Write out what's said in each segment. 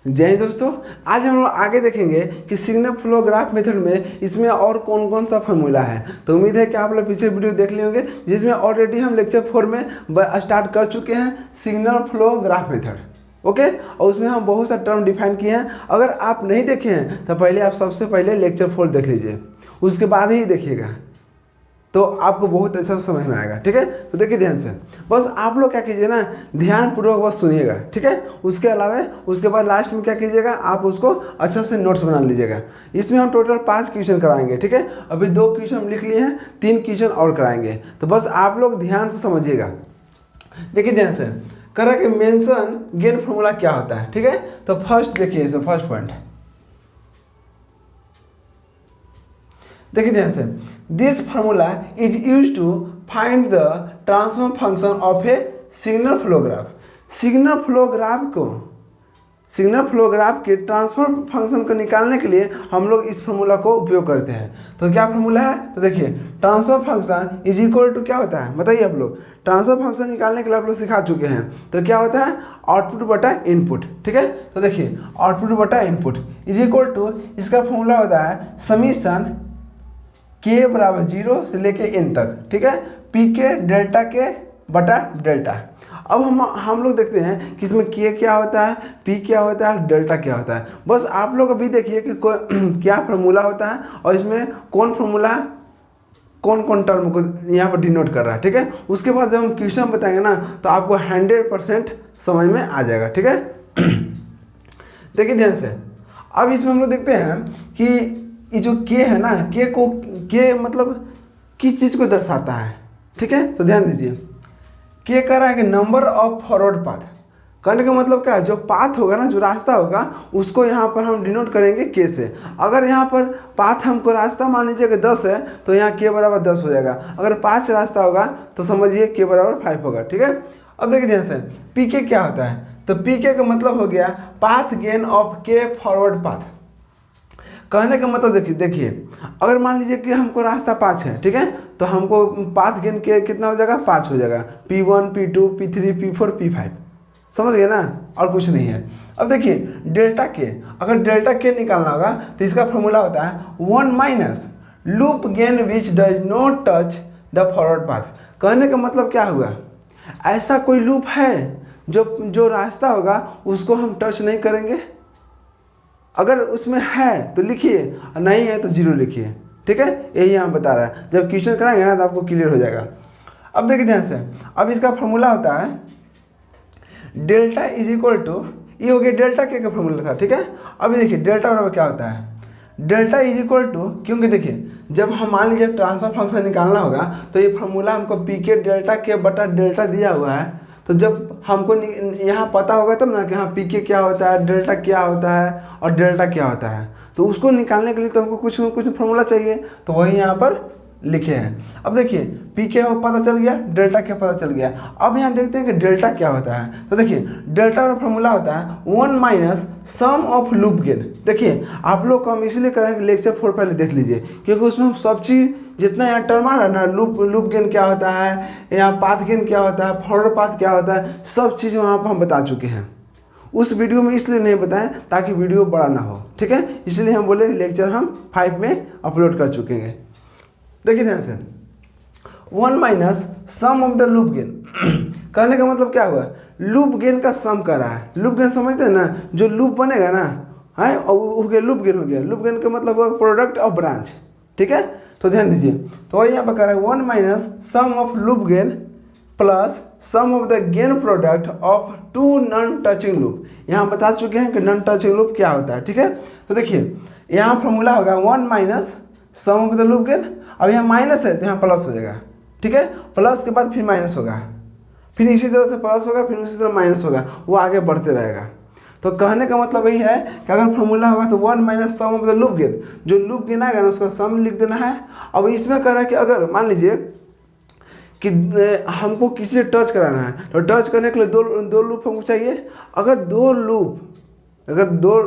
जय हिंद दोस्तों। आज हम लोग आगे देखेंगे कि सिग्नल फ्लो ग्राफ मेथड में इसमें और कौन कौन सा फार्मूला है। तो उम्मीद है कि आप लोग पीछे वीडियो देख लिए होंगे जिसमें ऑलरेडी हम लेक्चर 4 में स्टार्ट कर चुके हैं signal flow graph method. Okay, और उसमें हम बहुत सा टर्म डिफाइन किए हैं। अगर आप नहीं देखे हैं तो पहले आप सबसे पहले लेक्चर 4 देख लीजिए, उसके बाद ही देखिएगा तो आपको बहुत अच्छा समझ में आएगा। ठीक है, तो देखिए ध्यान से, बस आप लोग क्या कीजिए ना, ध्यान पूर्वक बस सुनिएगा। ठीक है, उसके अलावा उसके बाद लास्ट में क्या कीजिएगा, आप उसको अच्छा से नोट्स बना लीजिएगा। इसमें हम टोटल 5 क्वेश्चन कराएंगे। ठीक है, अभी 2 क्वेश्चन हम लिख लिए हैं, 3 क्वेश्चन और कराएंगे। तो बस आप लोग ध्यान से समझिएगा। देखिए ध्यान से, कह रहा है कि मेंशन गेन फॉर्मूला क्या होता है। ठीक है, तो फर्स्ट देखिए, फर्स्ट पॉइंट देखिए ध्यान से, this formula is use to find the transfer function of a signal flow graph. Signal flow graph के ट्रांसफर फंक्शन को निकालने के लिए हम लोग इस फार्मूला को उपयोग करते हैं। तो क्या फार्मूला है, तो देखिए transfer function is equal to क्या होता है बताइए आप लोग। ट्रांसफर फंक्शन निकालने के लिए आप लोग सिखा चुके हैं। तो क्या होता है, आउटपुट बटा इनपुट। ठीक है, तो देखिए आउटपुट बटा इनपुट इज इक्वल टू, इसका फार्मूला होता है समीशन के बराबर 0 से लेके n तक। ठीक है, पी के डेल्टा के बटा डेल्टा। अब हम लोग देखते हैं कि इसमें के क्या होता है, पी क्या होता है, डेल्टा क्या होता है। बस आप लोग अभी देखिए कि क्या फार्मूला होता है और इसमें कौन फार्मूला कौन कौन टर्म को यहाँ पर डिनोट कर रहा है। ठीक है, उसके बाद जब हम क्वेश्चन बताएंगे ना तो आपको 100% समझ में आ जाएगा। ठीक है, देखिए ध्यान से, अब इसमें हम लोग देखते हैं कि ये जो के है ना, के मतलब किस चीज़ को दर्शाता है। ठीक है, तो ध्यान दीजिए, के कह रहा है कि नंबर ऑफ फॉरवर्ड पाथ। कहने का मतलब क्या है, जो पाथ होगा ना, जो रास्ता होगा उसको यहाँ पर हम डिनोट करेंगे के से। अगर यहाँ पर पाथ हमको रास्ता मान लीजिए कि 10 है तो यहाँ के बराबर 10 हो जाएगा। अगर 5 रास्ता होगा तो समझिए के बराबर 5 होगा। ठीक है, अब देखिए ध्यान से, पी के क्या होता है, तो पी के का मतलब हो गया पाथ गेन ऑफ के फॉरवर्ड पाथ। कहने का मतलब देखिए अगर मान लीजिए कि हमको रास्ता 5 है, ठीक है, तो हमको पाथ गेन के कितना हो जाएगा, 5 हो जाएगा। P1 P2 P3 P4 P5, समझ गए ना, और कुछ नहीं है। अब देखिए डेल्टा के, अगर डेल्टा के निकालना होगा तो इसका फॉर्मूला होता है 1 minus loop gain which does not touch the forward path. कहने का मतलब क्या हुआ, ऐसा कोई लूप है जो रास्ता होगा उसको हम टच नहीं करेंगे। अगर उसमें है तो लिखिए, नहीं है तो 0 लिखिए। ठीक है, यही यहाँ बता रहा है। जब क्वेश्चन कराएंगे ना तो आपको क्लियर हो जाएगा। अब देखिए ध्यान से, अब इसका फॉर्मूला होता है डेल्टा इज इक्वल टू, ये हो गया डेल्टा के का फॉर्मूला था। ठीक है, अभी देखिए डेल्टा बराबर क्या होता है, डेल्टा इज इक्वल टू, क्योंकि देखिए जब हम मान लीजिए ट्रांसफर फंक्शन निकालना होगा तो ये फार्मूला हमको पी के डेल्टा के बटा डेल्टा दिया हुआ है। तो जब हमको यहाँ पता होगा तब ना कि हाँ पी के क्या होता है, डेल्टा क्या होता है और डेल्टा क्या होता है, तो उसको निकालने के लिए तो हमको कुछ न कुछ फार्मूला चाहिए, तो वही यहाँ पर लिखे हैं। अब देखिए पी के पता चल गया, डेल्टा क्या पता चल गया। अब यहाँ देखते हैं कि डेल्टा क्या होता है। तो देखिए डेल्टा का फार्मूला होता है 1 minus sum of loop gain. देखिए आप लोग को हम इसलिए करें कि लेक्चर 4 पहले देख लीजिए, क्योंकि उसमें हम सब चीज़ जितना यहाँ टर्म आ रहा है ना, लूप गेन क्या होता है, यहाँ पाथ गेन क्या होता है, फॉरवर्ड पाथ क्या होता है, सब चीज़ वहाँ पर हम बता चुके हैं। उस वीडियो में इसलिए नहीं बताएं ताकि वीडियो बड़ा ना हो। ठीक है, इसलिए हम बोले लेक्चर हम 5 में अपलोड कर चुके हैं। देखिए ध्यान से, 1 minus sum of the loop gain. कहने का मतलब क्या हुआ, लूप गेन का सम कर रहा है। लूप गेन समझते हैं ना, जो लूप बनेगा ना है हो गया लूप गेन हो गया। लूप गेन का मतलब हुआ प्रोडक्ट ऑफ ब्रांच। ठीक है, तो ध्यान दीजिए, तो वही यहाँ पर कह रहा है 1 minus sum of loop gain plus sum of the gain product of 2 non touching loop. यहाँ बता चुके हैं कि नॉन टचिंग लूप क्या होता है। ठीक है, तो देखिए यहाँ फॉर्मूला होगा 1 minus sum of the loop gain. अब यहाँ माइनस है तो यहाँ प्लस हो जाएगा। ठीक है, प्लस के बाद फिर माइनस होगा, फिर इसी तरह से प्लस होगा, फिर उसी तरह माइनस होगा, वो आगे बढ़ते रहेगा। तो कहने का मतलब यही है कि अगर फॉर्मूला होगा तो 1 minus sum of the loop gain, जो लूप गेन आएगा ना उसका सम लिख देना है। अब इसमें कह रहा है कि अगर मान लीजिए कि हमको किसी से टच कराना है, तो टच करने के लिए दो लूप हमको चाहिए। अगर दो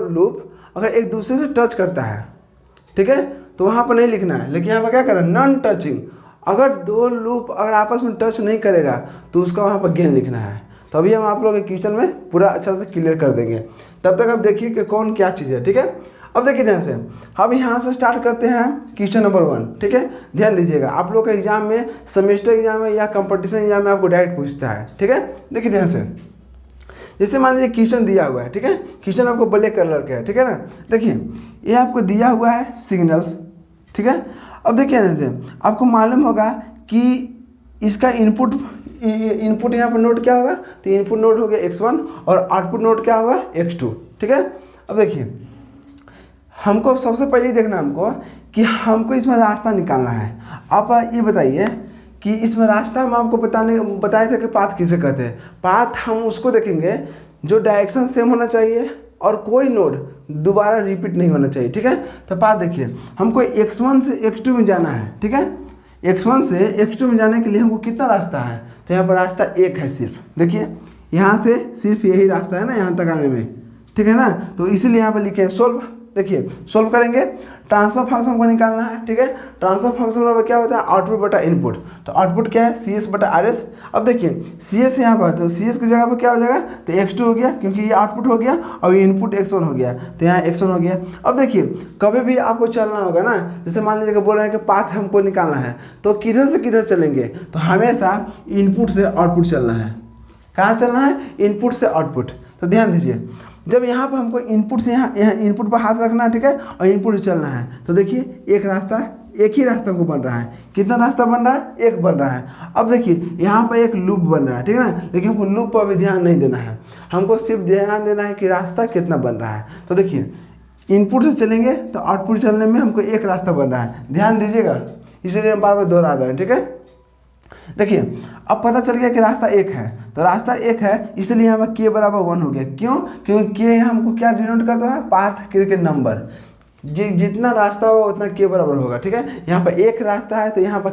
लूप अगर एक दूसरे से टच करता है, ठीक है, तो वहाँ पर नहीं लिखना है, लेकिन यहाँ पर क्या करना है, नॉन टचिंग। अगर दो लूप अगर आपस में टच नहीं करेगा तो उसका वहाँ पर गेन लिखना है। तो अभी हम आप लोगों के क्वेश्चन में पूरा अच्छा से क्लियर कर देंगे। तब तक आप देखिए कि कौन क्या चीज़ है, ठीक है। अब देखिए ध्यान से, अब यहाँ से स्टार्ट करते हैं क्वेश्चन नंबर 1, ठीक है। ध्यान दीजिएगा, आप लोग का एग्जाम में, सेमेस्टर एग्जाम में या कंपटीशन एग्जाम में आपको डायरेक्ट पूछता है, ठीक है। देखिए ध्यान से, जैसे मान लीजिए क्वेश्चन दिया हुआ है, ठीक है। क्वेश्चन आपको ब्लैक कलर का है, ठीक है ना। देखिए ये आपको दिया हुआ है सिग्नल्स, ठीक है। अब देखिए ध्यान से, आपको मालूम होगा कि इसका इनपुट यहाँ पर नोड क्या होगा, तो इनपुट नोड हो गया x1 और आउटपुट नोड क्या होगा x2, ठीक है। अब देखिए हमको सबसे पहले देखना हमको कि हमको इसमें रास्ता निकालना है। आप ये बताइए कि इसमें रास्ता हम आपको बताए थे कि पाथ किसे कहते हैं। पाथ हम उसको देखेंगे जो डायरेक्शन सेम होना चाहिए और कोई नोड दोबारा रिपीट नहीं होना चाहिए, ठीक है। तो पाथ देखिए, हमको x1 से x2 में जाना है, ठीक है। x1 से x2 में जाने के लिए हमको कितना रास्ता है, तो यहाँ पर रास्ता एक है सिर्फ। देखिए यहाँ से सिर्फ यही रास्ता है ना यहाँ तक आने में, ठीक है ना। तो इसीलिए यहाँ पर लिखे हैं सोल्व। देखिए सोल्व करेंगे, ट्रांसफर फंक्शन को निकालना है, ठीक है। ट्रांसफर फंक्शन बराबर क्या होता है, आउटपुट बटा इनपुट। तो आउटपुट क्या है, CS बटा RS। अब देखिए CS यहाँ पर, तो CS की जगह पर क्या हो जाएगा, तो x2 हो गया क्योंकि ये आउटपुट हो गया और ये इनपुट x1 हो गया, तो यहाँ x1 हो गया। अब देखिए कभी भी आपको चलना होगा ना, जैसे मान लीजिए बोल रहे हैं कि पाथ हमको निकालना है, तो किधर से किधर चलेंगे, तो हमेशा इनपुट से आउटपुट चलना है। कहाँ चलना है, इनपुट से आउटपुट। तो ध्यान दीजिए, जब यहाँ पर हमको इनपुट से यहाँ इनपुट पर हाथ रखना है, ठीक है, और इनपुट से चलना है, तो देखिए एक ही रास्ता हमको बन रहा है। कितना रास्ता बन रहा है, एक बन रहा है। अब देखिए यहाँ पर एक लूप बन रहा है, ठीक है ना, लेकिन हमको लूप पर भी ध्यान नहीं देना है, हमको सिर्फ ध्यान देना है कि रास्ता कितना बन रहा है। तो देखिए इनपुट से चलेंगे तो आउटपुट चलने में हमको एक रास्ता बन रहा है, ध्यान दीजिएगा, इसलिए हम बार बार दोहरा रहे हैं, ठीक है। देखिए अब पता चल गया कि रास्ता एक है, तो रास्ता एक है इसलिए यहाँ पर k बराबर 1 हो गया। क्यों, क्योंकि k हमको क्या डिनोट करता है, पाथ के नंबर। जितना रास्ता होगा उतना k बराबर होगा, ठीक है। यहाँ पर एक रास्ता है तो यहाँ पर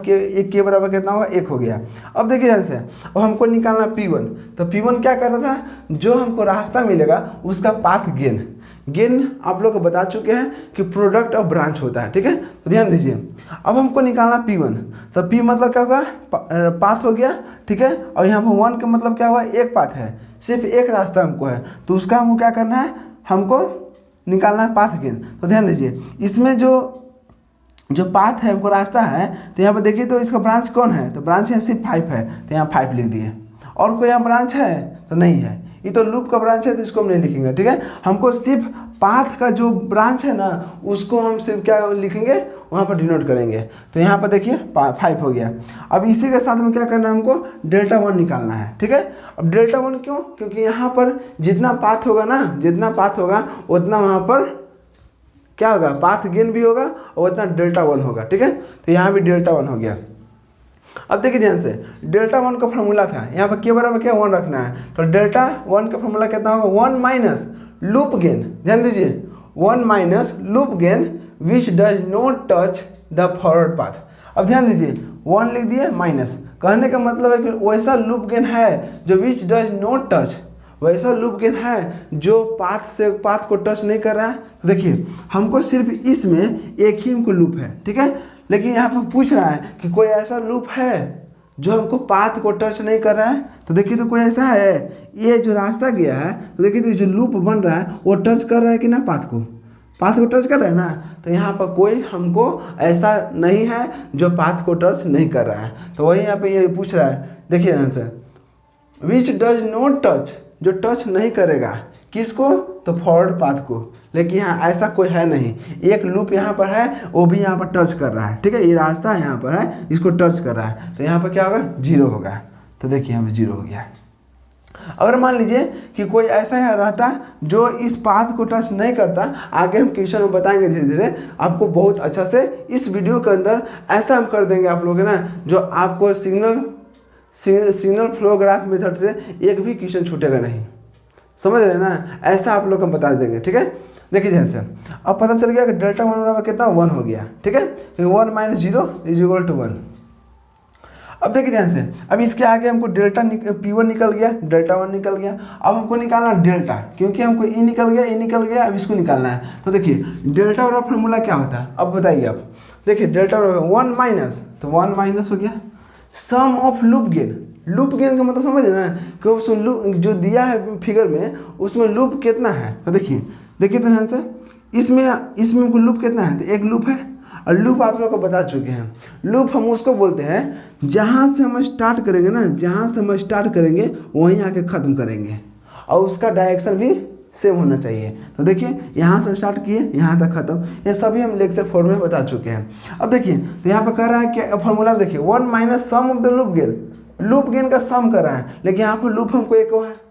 k बराबर कितना होगा, 1 हो गया। अब देखिए ध्यान से, अब हमको निकालना P1, तो P1 क्या करता था, जो हमको रास्ता मिलेगा उसका पाथ गेन आप लोग को बता चुके हैं कि प्रोडक्ट ऑफ ब्रांच होता है, ठीक है। तो ध्यान दीजिए, अब हमको निकालना P1, तो P मतलब क्या होगा, पाथ हो गया, ठीक है। और यहाँ पर 1 का मतलब क्या हुआ, एक पाथ है, सिर्फ एक रास्ता हमको है, तो उसका हमको क्या करना है, हमको निकालना है पाथ गेन। तो ध्यान दीजिए, इसमें जो पाथ है हमको रास्ता है, तो यहाँ पर देखिए तो इसका ब्रांच कौन है, तो ब्रांच है सिर्फ 5 है, तो यहाँ 5 लिख दिए। और कोई यहाँ ब्रांच है तो नहीं है, ये तो लूप का ब्रांच है तो इसको हम नहीं लिखेंगे, ठीक है। हमको सिर्फ पाथ का जो ब्रांच है ना उसको हम सिर्फ क्या लिखेंगे, वहाँ पर डिनोट करेंगे। तो यहाँ पर देखिए 5 हो गया। अब इसी के साथ में क्या करना है, हमको डेल्टा 1 निकालना है, ठीक है। अब डेल्टा 1 क्यों, क्योंकि यहाँ पर जितना पाथ होगा ना, जितना पाथ होगा उतना वहाँ पर क्या होगा, पाथ गेन भी होगा और उतना डेल्टा 1 होगा, ठीक है। तो यहाँ भी डेल्टा 1 हो गया। अब देखिए ध्यान से, डेल्टा 1 का फॉर्मूला था, यहाँ पर k बराबर क्या 1 रखना है, तो डेल्टा 1 का फॉर्मूला कितना होगा, 1 माइनस लूप गेन। ध्यान दीजिए, 1 minus loop gain which does not touch the forward path. अब ध्यान दीजिए 1 लिख दिए माइनस, कहने का मतलब है कि वैसा लूप गेन है जो विच डज नॉट टच, वैसा लूप गेन है जो पाथ को टच नहीं कर रहा है। तो देखिए हमको सिर्फ इसमें एक ही हमको लूप है, ठीक है, लेकिन यहाँ पर पूछ रहा है कि कोई ऐसा लूप है जो हमको पाथ को टच नहीं कर रहा है। तो देखिए तो कोई ऐसा है, ये जो रास्ता गया है, तो देखिए तो जो लूप बन रहा है वो टच कर रहा है कि ना, पाथ को टच कर रहा है ना। तो यहाँ पर कोई हमको ऐसा नहीं है जो पाथ को टच नहीं कर रहा है। तो वही यहाँ पे ये पूछ रहा है, देखिए answer which does not touch, जो टच नहीं करेगा किसको, तो फॉरवर्ड पाथ को। लेकिन यहाँ ऐसा कोई है नहीं, एक लूप यहाँ पर है वो भी यहाँ पर टच कर रहा है, ठीक है, ये रास्ता यहाँ पर है इसको टच कर रहा है, तो यहाँ पर क्या होगा, 0 होगा। तो देखिए यहाँ पर 0 हो गया। अगर मान लीजिए कि कोई ऐसा यहाँ रहता जो इस पाथ को टच नहीं करता, आगे हम क्वेश्चन में बताएंगे धीरे धीरे आपको बहुत अच्छा से। इस वीडियो के अंदर ऐसा हम कर देंगे आप लोग ना, जो आपको सिग्नल फ्लो ग्राफ मेथड से एक भी क्वेश्चन छूटेगा नहीं, समझ रहे हैं ना, ऐसा आप लोग हम बता देंगे, ठीक है। देखिए ध्यान से, अब पता चल गया कि डेल्टा 1 बराबर कितना 1 हो गया, ठीक है, 1 माइनस 0 इज इक्वल टू 1। अब देखिए ध्यान से, अब इसके आगे हमको डेल्टा P1 निकल गया, डेल्टा 1 निकल गया। अब हमको निकालना डेल्टा, क्योंकि हमको E निकल गया, अब इसको निकालना है। तो देखिए डेल्टा वाला फॉर्मूला क्या होता है, अब बताइए आप। देखिए डेल्टा 1 माइनस, तो 1 माइनस हो गया sum of loop gain, loop gain का मतलब समझ ना कि उसमें लूप जो दिया है फिगर में उसमें लूप कितना है। तो देखिए देखिए तो ध्यान से, इसमें कोई लूप कितना है, तो एक लूप है। और लूप आप लोग को बता चुके हैं, लूप हम उसको बोलते हैं जहाँ से हम स्टार्ट करेंगे ना, जहाँ से हम स्टार्ट करेंगे वहीं आके ख़त्म करेंगे, और उसका डायरेक्शन भी सेम होना चाहिए। तो देखिए यहाँ से स्टार्ट किए यहाँ तक खत्म, ये सभी हम लेक्चर 4 में बता चुके हैं। अब देखिए तो यहाँ पर कह रहा है कि फॉर्मूला देखिए 1 minus sum of the loop gain, loop gain का सम कर रहा है, लेकिन यहाँ पर लूप हमको एक है।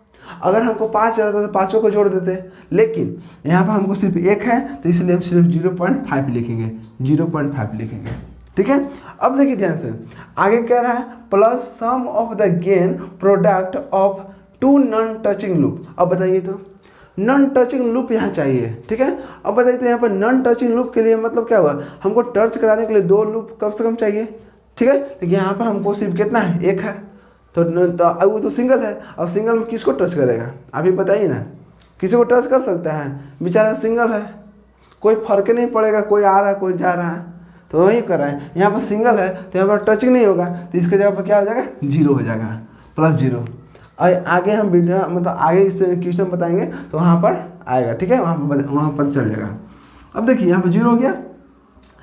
अगर हमको 5 रहता तो पाँचों को जोड़ देते, लेकिन यहाँ पर हमको सिर्फ एक है, तो इसलिए हम सिर्फ 0.5 लिखेंगे, 0.5 लिखेंगे। ठीक है। अब देखिए ध्यान से आगे कह रहा है plus sum of the gain product of 2 non touching loop. अब बताइए तो नॉन टचिंग लूप यहाँ चाहिए। ठीक है। अब बताइए तो यहाँ पर नॉन टचिंग लूप के लिए मतलब क्या हुआ, हमको टच कराने के लिए 2 लूप कम से कम चाहिए। ठीक है। लेकिन यहाँ पर हमको सिर्फ कितना है, एक है, तो वो तो सिंगल है, और सिंगल में किसको टच करेगा आप ही बताइए ना, किसी को टच कर सकता है, बेचारा सिंगल है, कोई फर्क नहीं पड़ेगा, कोई आ रहा है कोई जा रहा है, तो वही कर रहा है। यहाँ पर सिंगल है तो यहाँ पर टचिंग नहीं होगा, तो इसके जगह पर क्या हो जाएगा, 0 हो जाएगा, +0। आगे हम वीडियो मतलब आगे इस क्वेश्चन बताएंगे तो वहाँ पर आएगा। ठीक है, वहाँ पता चल जाएगा। अब देखिए यहाँ पर 0 हो गया,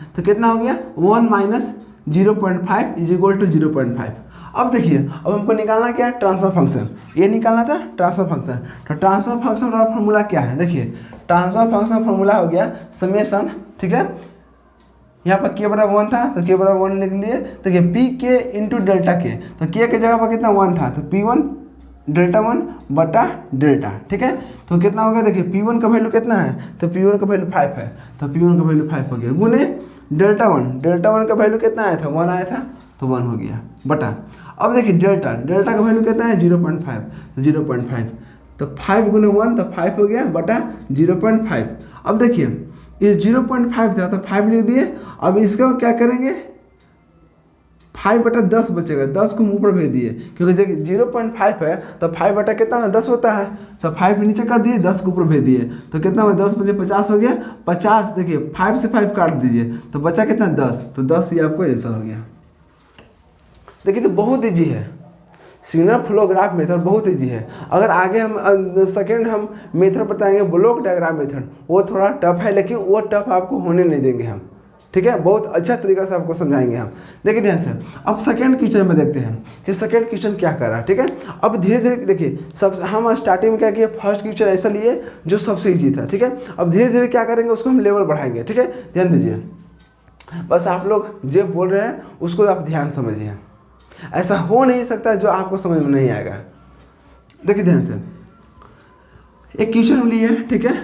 तो कितना हो गया 1 माइनस 0.5 इज इक्वल टू 0.5। अब देखिए अब हमको निकालना क्या है, ट्रांसफर फंक्शन, ये निकालना था ट्रांसफर फंक्शन। तो ट्रांसफर फंक्शन का फॉर्मूला क्या है, देखिए ट्रांसफर फंक्शन फॉर्मूला हो गया समेशन। ठीक है, यहाँ पर k बराबर 1 था तो k बराबर 1 लिख लिए। देखिए पी के इंटू डेल्टा के, तो k के जगह पर कितना 1 था, तो P1 डेल्टा 1 बटा डेल्टा। ठीक है, तो कितना हो गया, देखिए P1 का वैल्यू कितना है, तो P1 का वैल्यू 5 है, तो P1 का वैल्यू 5 हो गया, गुने डेल्टा 1 का वैल्यू कितना आया था, 1 आया था, तो 1 हो गया बटा। अब देखिए डेल्टा का वैल्यू कितना है 0.5, तो 0.5, तो 5 गुने 1 तो 5 हो गया बटा 0.5। अब देखिए ये 0.5 था तो 5 लिख दिए। अब इसका क्या करेंगे, 5 बटा 10 बचेगा, 10 को ऊपर भेज दिए, क्योंकि देखिए 0.5 है तो 5 बटा कितना है 10 होता है, तो 5 नीचे कर दिए, 10 को ऊपर भेज दिए, तो कितना हुआ 10 बजे 50 हो गया, 50। देखिए 5 से 5 काट दीजिए तो बचा कितना 10, तो 10 ये आपको आंसर हो गया। देखिए तो बहुत ईजी है, सिग्नल फ्लो ग्राफ मेथड बहुत ईजी है। अगर आगे हम सेकेंड हम मेथड बताएंगे ब्लॉक डायग्राम मेथड, वो थोड़ा टफ है, लेकिन वो टफ आपको होने नहीं देंगे हम। ठीक है, बहुत अच्छा तरीका से आपको समझाएंगे हम। देखिए ध्यान से अब सेकेंड क्वेश्चन में देखते हैं कि सेकेंड क्वेश्चन क्या कर रहा है। ठीक है, अब धीरे धीरे देखिए सब हम स्टार्टिंग में क्या किए, फर्स्ट क्वेश्चन ऐसा लिए जो सबसे ईजी था। ठीक है, अब धीरे धीरे क्या करेंगे, उसको हम लेवल बढ़ाएंगे। ठीक है, ध्यान दीजिए, बस आप लोग जो बोल रहे हैं उसको आप ध्यान समझिए, ऐसा हो नहीं सकता जो आपको समझ में नहीं आएगा। देखिए ध्यान से एक क्वेश्चन हम लिए, ठीक है,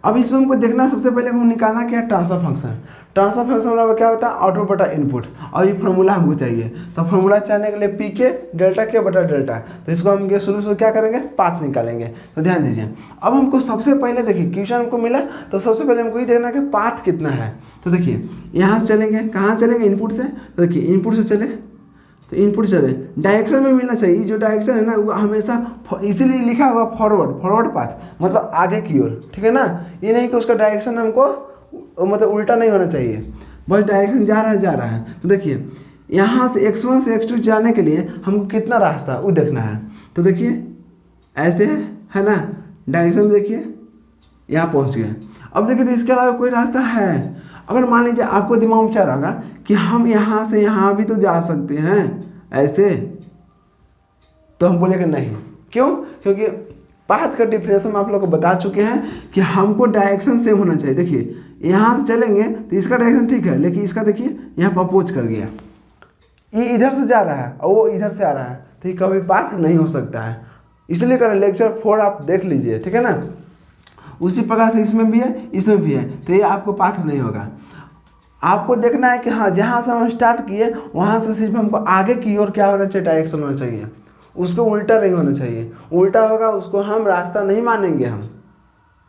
अब इसमें हमको देखना सबसे पहले हमको निकालना क्या है, ट्रांसफर फंक्शन। ट्रांसफर फंक्शन बराबर क्या होता है, आउटपुट बटा इनपुट, और ये फॉर्मूला हमको चाहिए। तो फॉर्मूला चाहने के लिए पी के डेल्टा के बटा डेल्टा, तो इसको हम शुरू से क्या करेंगे, पाथ निकालेंगे। तो ध्यान दीजिए अब हमको सबसे पहले देखिए क्वेश्चन हमको मिला, तो सबसे पहले हमको ये देखना कि पाथ कितना है। तो देखिए यहाँ से चलेंगे, कहाँ चलेंगे, इनपुट से। तो देखिए इनपुट से चले तो इनपुट चले, डायरेक्शन में मिलना चाहिए, जो डायरेक्शन है ना वो हमेशा इसीलिए लिखा होगा फॉरवर्ड पाथ, मतलब आगे की ओर। ठीक है ना, ये नहीं कि उसका डायरेक्शन हमको मतलब उल्टा नहीं होना चाहिए, बस डायरेक्शन जा रहा है। तो देखिए यहाँ से x1 से x2 जाने के लिए हमको कितना रास्ता वो देखना है। तो देखिए ऐसे है ना, डायरेक्शन देखिए यहाँ पहुँच गए। अब देखिए तो इसके अलावा कोई रास्ता है, अगर मान लीजिए आपको दिमाग में चल रहा होगा कि हम यहाँ से यहाँ भी तो जा सकते हैं ऐसे, तो हम बोलेंगे नहीं। क्यों, क्योंकि पाथ का डिफिनेशन आप लोग को बता चुके हैं कि हमको डायरेक्शन सेम होना चाहिए। देखिए यहाँ से चलेंगे तो इसका डायरेक्शन ठीक है, लेकिन इसका देखिए यहाँ पर अपोज कर गया, ये इधर से जा रहा है और वो इधर से आ रहा है, तो ये कभी पाथ नहीं हो सकता है। इसलिए कर लेक्चर 4 आप देख लीजिए, ठीक है ना। उसी प्रकार से इसमें भी है, इसमें भी है, तो ये आपको पाथ नहीं होगा। आपको देखना है कि हाँ जहाँ से हम स्टार्ट किए वहाँ से सिर्फ हमको आगे की ओर क्या होना चाहिए, डायरेक्शन होना चाहिए, उसको उल्टा नहीं होना चाहिए। उल्टा होगा उसको हम रास्ता नहीं मानेंगे, हम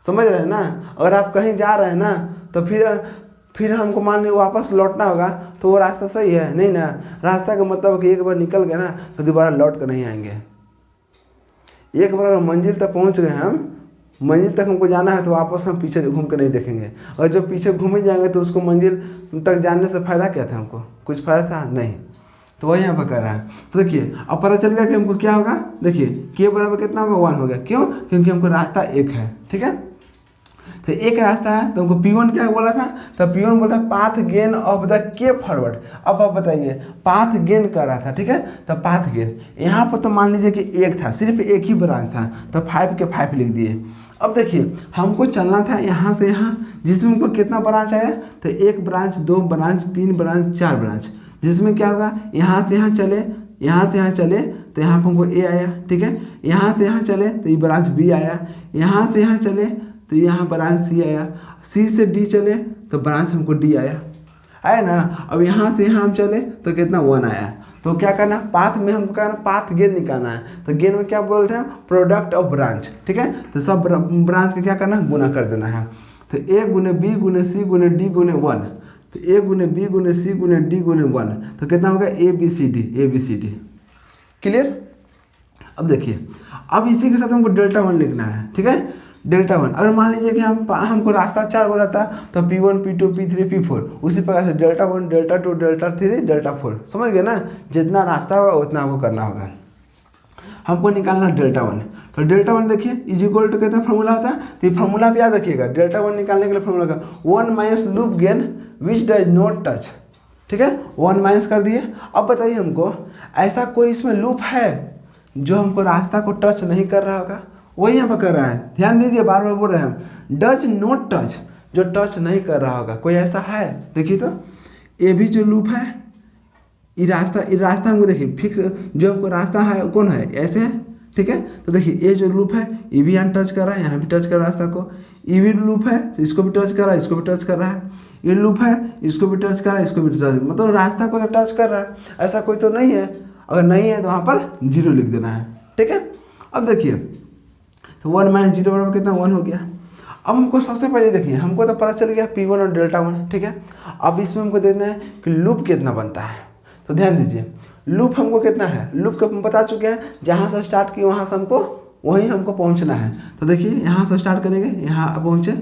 समझ रहे हैं ना। अगर आप कहीं जा रहे हैं ना तो फिर हमको मान लीजिए वापस लौटना होगा, तो वो रास्ता सही है नहीं ना। रास्ता का मतलब कि एक बार निकल गए ना तो दोबारा लौट कर नहीं आएंगे। एक बार मंजिल तक पहुँच गए हम, मंजिल तक हमको जाना है तो वापस हम पीछे घूम कर नहीं देखेंगे, और जब पीछे घूम ही जाएंगे तो उसको मंजिल तक जाने से फ़ायदा क्या था, हमको कुछ फ़ायदा था नहीं। तो वही यहाँ पर कर रहा है। तो देखिए अब पता चल गया कि हमको क्या होगा, देखिए के बराबर कितना होगा 1 हो गया, क्यों, क्योंकि हमको रास्ता एक है, ठीक है। तो एक रास्ता है तो हमको P1 क्या बोला था, तो P1 बोला था पाथ गेन ऑफ द के फॉरवर्ड। अब आप बताइए पाथ गेन कर रहा था, ठीक है, तो पाथ गेन यहाँ पर तो मान लीजिए कि एक था, सिर्फ एक ही ब्रांच था, तो 5 के 5 लिख दिए। अब देखिए हमको चलना था यहाँ से यहाँ, जिसमें हमको कितना ब्रांच आया, तो 1 ब्रांच 2 ब्रांच 3 ब्रांच 4 ब्रांच, जिसमें क्या होगा यहाँ से यहाँ चले, यहाँ से यहाँ चले तो यहाँ पर हमको ए आया, ठीक है, यहाँ से यहाँ चले तो ये ब्रांच बी आया, यहाँ से यहाँ चले तो यहाँ ब्रांच सी आया, सी से डी चले तो ब्रांच हमको डी आया ना। अब यहाँ से यहाँ हम चले तो कितना 1 आया। तो क्या करना, पाथ में हमको क्या करना, पाथ गेन निकालना है। तो गेन में क्या बोलते हैं, प्रोडक्ट ऑफ ब्रांच, ठीक है। तो सब ब्रांच का क्या करना, गुना कर देना है। तो ए गुने बी गुने सी गुने डी गुने 1, तो ए गुने बी गुने सी गुने डी गुने 1, तो कितना होगा A B C D. Clear. अब देखिए अब इसी के साथ हमको डेल्टा 1 लिखना है, ठीक है, डेल्टा 1। अगर मान लीजिए कि हमको रास्ता 4 हो रहता तो P1 P2 P3 P4, उसी प्रकार से डेल्टा 1 डेल्टा 2 डेल्टा 3 डेल्टा 4, समझ गए ना। जितना रास्ता होगा उतना आपको करना होगा। हमको निकालना डेल्टा 1, तो डेल्टा 1 देखिए इज इक्वल टू कितना फॉर्मूला होता है, तो ये फॉर्मूला भी याद रखिएगा। डेल्टा 1 निकालने के लिए फॉर्मूला का 1 minus loop gain which does not touch, ठीक है, 1 माइनस कर दिए। अब बताइए हमको ऐसा कोई इसमें लूप है जो हमको रास्ता को टच नहीं कर रहा होगा, वही यहाँ पर कर रहा है। ध्यान दीजिए, बार बार बोल रहे हैं हम, डज नॉट टच, जो टच नहीं कर रहा होगा, कोई ऐसा है। देखिए तो ये भी जो लूप है, ये रास्ता हमको देखिए फिक्स, जो हमको रास्ता है कौन है, ऐसे है, ठीक है। तो देखिए ये जो लूप है ये भी यहाँ टच कर रहा है, यहाँ भी टच कर रहा है रास्ता को। ये भी लूप है तो इसको भी टच कर रहा है, इसको भी टच कर रहा है। ये लूप है इसको भी टच कर रहा है, इसको भी टच, मतलब रास्ता को टच कर रहा है। ऐसा कोई तो नहीं है, अगर नहीं है तो वहाँ पर 0 लिख देना है, ठीक है। अब देखिए तो 1 माइनस 0 बराबर कितना 1 हो गया। अब हमको सबसे पहले देखिए, हमको तो पता चल गया P1 और डेल्टा 1, ठीक है। अब इसमें हमको देखना है कि लूप कितना बनता है। तो ध्यान दीजिए लूप हमको कितना है, लूप को हम बता चुके हैं, जहाँ से स्टार्ट किए वहाँ से हमको पहुँचना है। तो देखिए यहाँ से स्टार्ट करेंगे, यहाँ पहुँचे,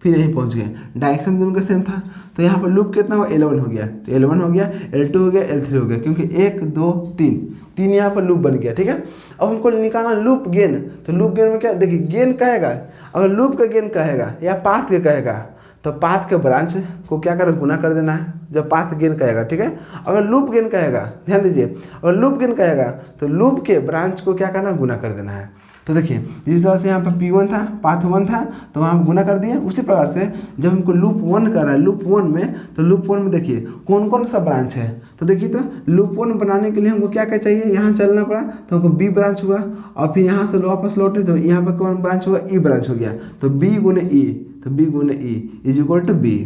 फिर यहीं पहुँच गए, डायरेक्शन दोनों का सेम था। तो यहाँ पर लूप कितना हुआ 11 हो गया, तो 11 हो गया, L2 हो गया, L3 हो गया, क्योंकि 1 2 3 यहाँ पर लूप बन गया, ठीक है। अब हमको निकालना लूप गेन। तो लूप गेन में क्या, देखिए गेन कहेगा, अगर लूप का गेन कहेगा या पाथ के कहेगा तो पाथ के ब्रांच को क्या कर गुना कर देना है, जब पाथ गेन कहेगा, ठीक है। अगर लूप गेन कहेगा, ध्यान दीजिए, अगर लूप गेन कहेगा तो लूप के ब्रांच को क्या करना, गुना कर देना है। तो देखिए जिस तरह से यहाँ पर P1 था, पाथ 1 था, तो वहाँ गुना कर दिए। उसी प्रकार से जब हमको लूप 1 कर रहा है, लूप 1 में, तो लूप 1 में देखिए कौन कौन सा ब्रांच है। तो देखिए तो लूप 1 बनाने के लिए हमको क्या क्या चाहिए, यहाँ चलना पड़ा तो हमको B ब्रांच हुआ, और फिर यहाँ से वापस लौटे तो यहाँ पर कौन ब्रांच हुआ, E ब्रांच हो गया। तो B गुने E, तो B गुने E is equal to B।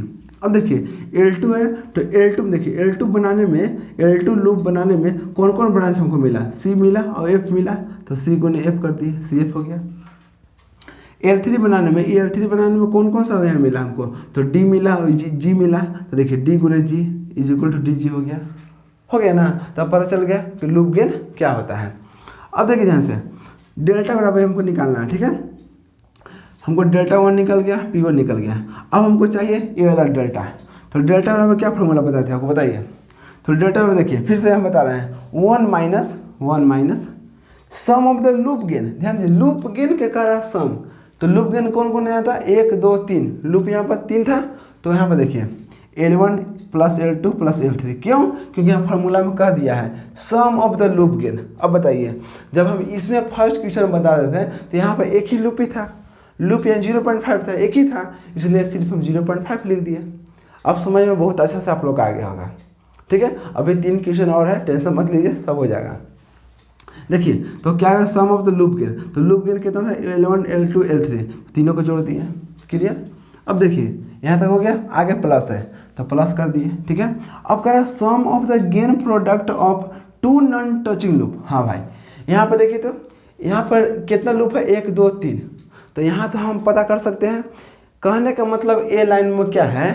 अब देखिए L2 है, तो L2 में देखिए L2 बनाने में, L2 लूप बनाने में कौन कौन ब्रांच हमको मिला, C मिला और F मिला, तो C गुने F कर दिए, CF हो गया। L3 बनाने में, L3 बनाने में कौन कौन सा यहाँ मिला हमको, तो D मिला और G मिला, तो देखिए D गुने G is equal to DG हो गया ना। तो अब पता चल गया कि लूप गेन क्या होता है। अब देखिए ध्यान से डेल्टा बराबर हमको निकालना है, ठीक है। हमको डेल्टा 1 निकल गया, P1 निकल गया। अब हमको चाहिए ये वाला डेल्टा। तो डेल्टा बराबर क्या फॉर्मूला बताए थे आपको, बताइए। तो डेल्टा बराबर देखिए फिर से हम बता रहे हैं 1 minus sum of the loop gain. ध्यान दीजिए लूप गेन के कारण सम, तो लूप गेन कौन कौन आया था, 1 2 3, लूप यहाँ पर 3 था, तो यहाँ पर देखिए L1 plus L2 plus L3, क्यों, क्योंकि यहाँ फार्मूला में कह दिया है sum of the loop gain. अब बताइए जब हम इसमें फर्स्ट क्वेश्चन बता देते हैं तो यहाँ पर एक ही लूप ही था, लूप यहाँ 0.5 था, एक ही था, इसलिए सिर्फ हम 0.5 लिख दिए। अब समझ में बहुत अच्छा से आप लोग आ गया होगा, ठीक है। अभी 3 क्वेश्चन और है, टेंशन मत लीजिए, सब हो जाएगा। देखिए तो क्या है sum of the loop gain, तो लूप गेन कितना था L1 L2 L3, तीनों को जोड़ दिए, क्लियर। अब देखिए यहाँ तक हो गया, आगे प्लस है तो प्लस कर दिए, ठीक है। अब कह रहा है sum of the gain product of 2 non touching loop. हाँ भाई यहाँ पर देखिए तो यहाँ पर कितना लूप है, 1 2 3, तो यहाँ तो हम पता कर सकते हैं। कहने का मतलब ए लाइन में क्या है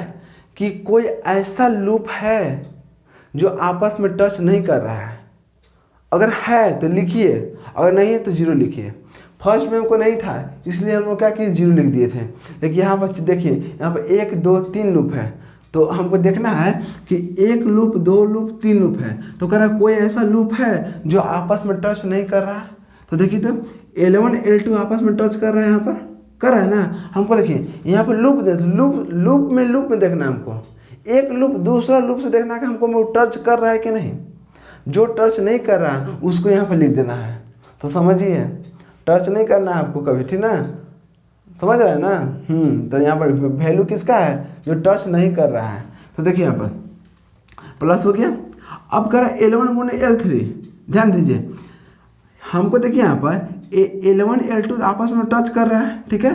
कि कोई ऐसा लूप है जो आपस में टच नहीं कर रहा है, अगर है तो लिखिए, अगर नहीं है तो 0 लिखिए। फर्स्ट में हमको नहीं था इसलिए हम लोग क्या किए 0 लिख दिए थे, लेकिन यहाँ पर देखिए यहाँ पर 1 2 3 लूप है, तो हमको देखना है कि एक लूप, दो लूप, तीन लूप है। तो कह रहा है कोई ऐसा लूप है जो आपस में टच नहीं कर रहा है। तो देखिए तो L1 L2 आपस में टच कर रहा है, यहाँ पर कर रहा है ना। हमको देखिए यहाँ पर लूप लूप में देखना है हमको। एक लूप दूसरा लूप से देखना है कि हमको टच कर रहा है कि नहीं। जो टच नहीं कर रहा है उसको यहाँ पर लिख देना है। तो समझिए टच नहीं करना है आपको कभी, ठीक ना, समझ रहे हैं ना। तो यहाँ पर वैल्यू किसका है, जो टच नहीं कर रहा है। तो देखिए यहाँ पर प्लस हो गया। अब कर L1 गुने L3, ध्यान दीजिए हमको देखिए यहाँ पर L1 L2 आपस में टच कर रहा है, ठीक है।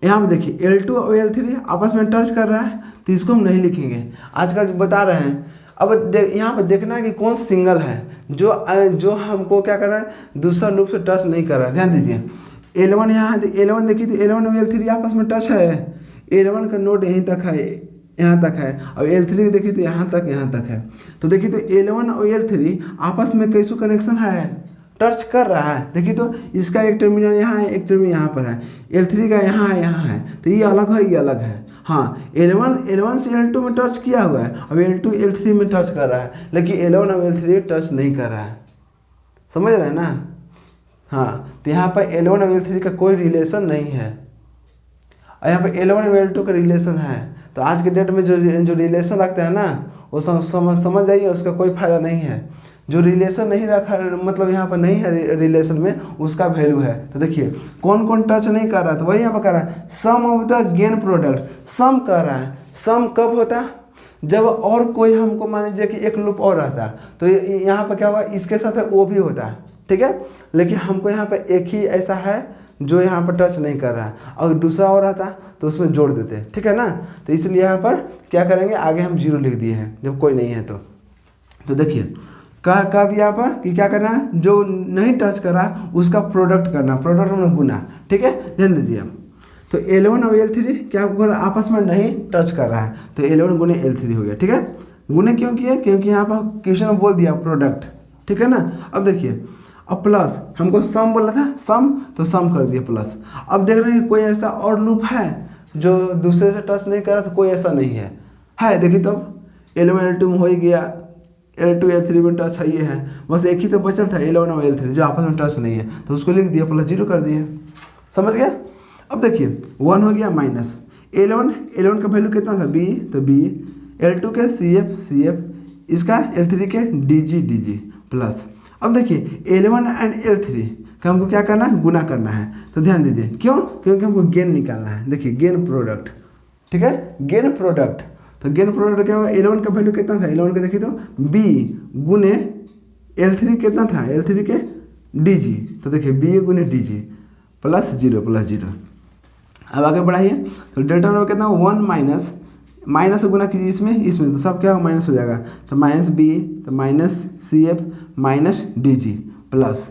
यहाँ पर देखिए L2 और L3 आपस में टच कर रहा है, तो इसको हम नहीं लिखेंगे, आजकल बता रहे हैं। अब यहाँ पर देखना है कि कौन सिंगल है जो हमको क्या कर रहा है, दूसरा लूप से टच नहीं कर रहा है। ध्यान दीजिए L1 यहाँ L1 देखिए तो L1 और L3 आपस में टच है। L1 का नोड यहीं तक है, यहाँ तक है। और L3 देखिए तो यहाँ तक है। तो देखिए तो L1 और L3 आपस में कैसो कनेक्शन है, टच कर रहा है। देखिए तो इसका एक टर्मिनल यहाँ है, एक टर्मिनल यहाँ पर है। L3 का यहाँ है, तो ये अलग है, ये अलग है। हाँ L1 से L2 में टच किया हुआ है, अब L2 L3 में टच कर रहा है, लेकिन L1 और L3 टच नहीं कर रहा है। समझ रहे हैं ना। हाँ तो यहाँ पर L1 और L3 का कोई रिलेशन नहीं है, और यहाँ पर L1 और L2 का रिलेशन है। तो आज के डेट में जो रिलेशन रखते हैं ना, वो समझ जाइए उसका कोई फायदा नहीं है। जो रिलेशन नहीं रखा, मतलब यहाँ पर नहीं है रिलेशन में, उसका वैल्यू है। तो देखिए कौन कौन टच नहीं कर रहा है, तो वही यहाँ पर कर रहा है sum of the gain product. सम कर रहा है, सम कब होता है, जब और कोई हमको मान लीजिए कि एक लूप और रहता है, तो यहाँ पर क्या हुआ, इसके साथ वो भी होता है, ठीक है। लेकिन हमको यहाँ पर एक ही ऐसा है जो यहाँ पर टच नहीं कर रहा है, अगर दूसरा और आता तो उसमें जोड़ देते, ठीक है ना। तो इसलिए यहाँ पर क्या करेंगे, आगे हम 0 लिख दिए हैं जब कोई नहीं है। तो देखिए कह दिया यहाँ पर कि क्या करना है, जो नहीं टच कर रहा उसका प्रोडक्ट करना, प्रोडक्ट में गुना, ठीक है। ध्यान दीजिए तो L1 और L3 क्या आपस में नहीं टच कर रहा है, तो L1 गुने L3 हो गया, ठीक है। गुने क्यों किया, क्योंकि यहाँ पर क्वेश्चन में बोल दिया प्रोडक्ट, ठीक है ना। अब देखिए अब प्लस हमको सम बोला था, सम तो सम कर दिया प्लस। अब देख रहे हैं कि कोई ऐसा और लूप है जो दूसरे से टच नहीं कर रहा, तो कोई ऐसा नहीं है। देखिए तो L1 L2 में हो ही गया, L2 L3 में टच है, ये है, बस एक ही तो बचल था L1 और L3 जो आपस में टच नहीं है, तो उसको लिख दिया प्लस 0 कर दिए। समझ गया। अब देखिए 1 हो गया माइनस L1 का वैल्यू कितना था B, तो B, L2 के CF, इसका L3 के DG प्लस। अब देखिए L1 एंड L3 का हमको क्या करना है, गुना करना है। तो ध्यान दीजिए क्यों, क्योंकि हमको गेन निकालना है। देखिए गेन प्रोडक्ट, ठीक है, गेन प्रोडक्ट। तो गेन प्रोडक्ट क्या होगा, L1 का वैल्यू कितना था, L1 का देखिए तो B गुने L3 कितना था, L3 के DG। तो देखिए B गुने DG प्लस 0। अब आगे बढ़ाइए तो डेल्टा में कितना 1 माइनस गुना कीजिए इसमें तो सब क्या होगा, माइनस हो जाएगा। तो माइनस B, तो minus CF minus DG plus.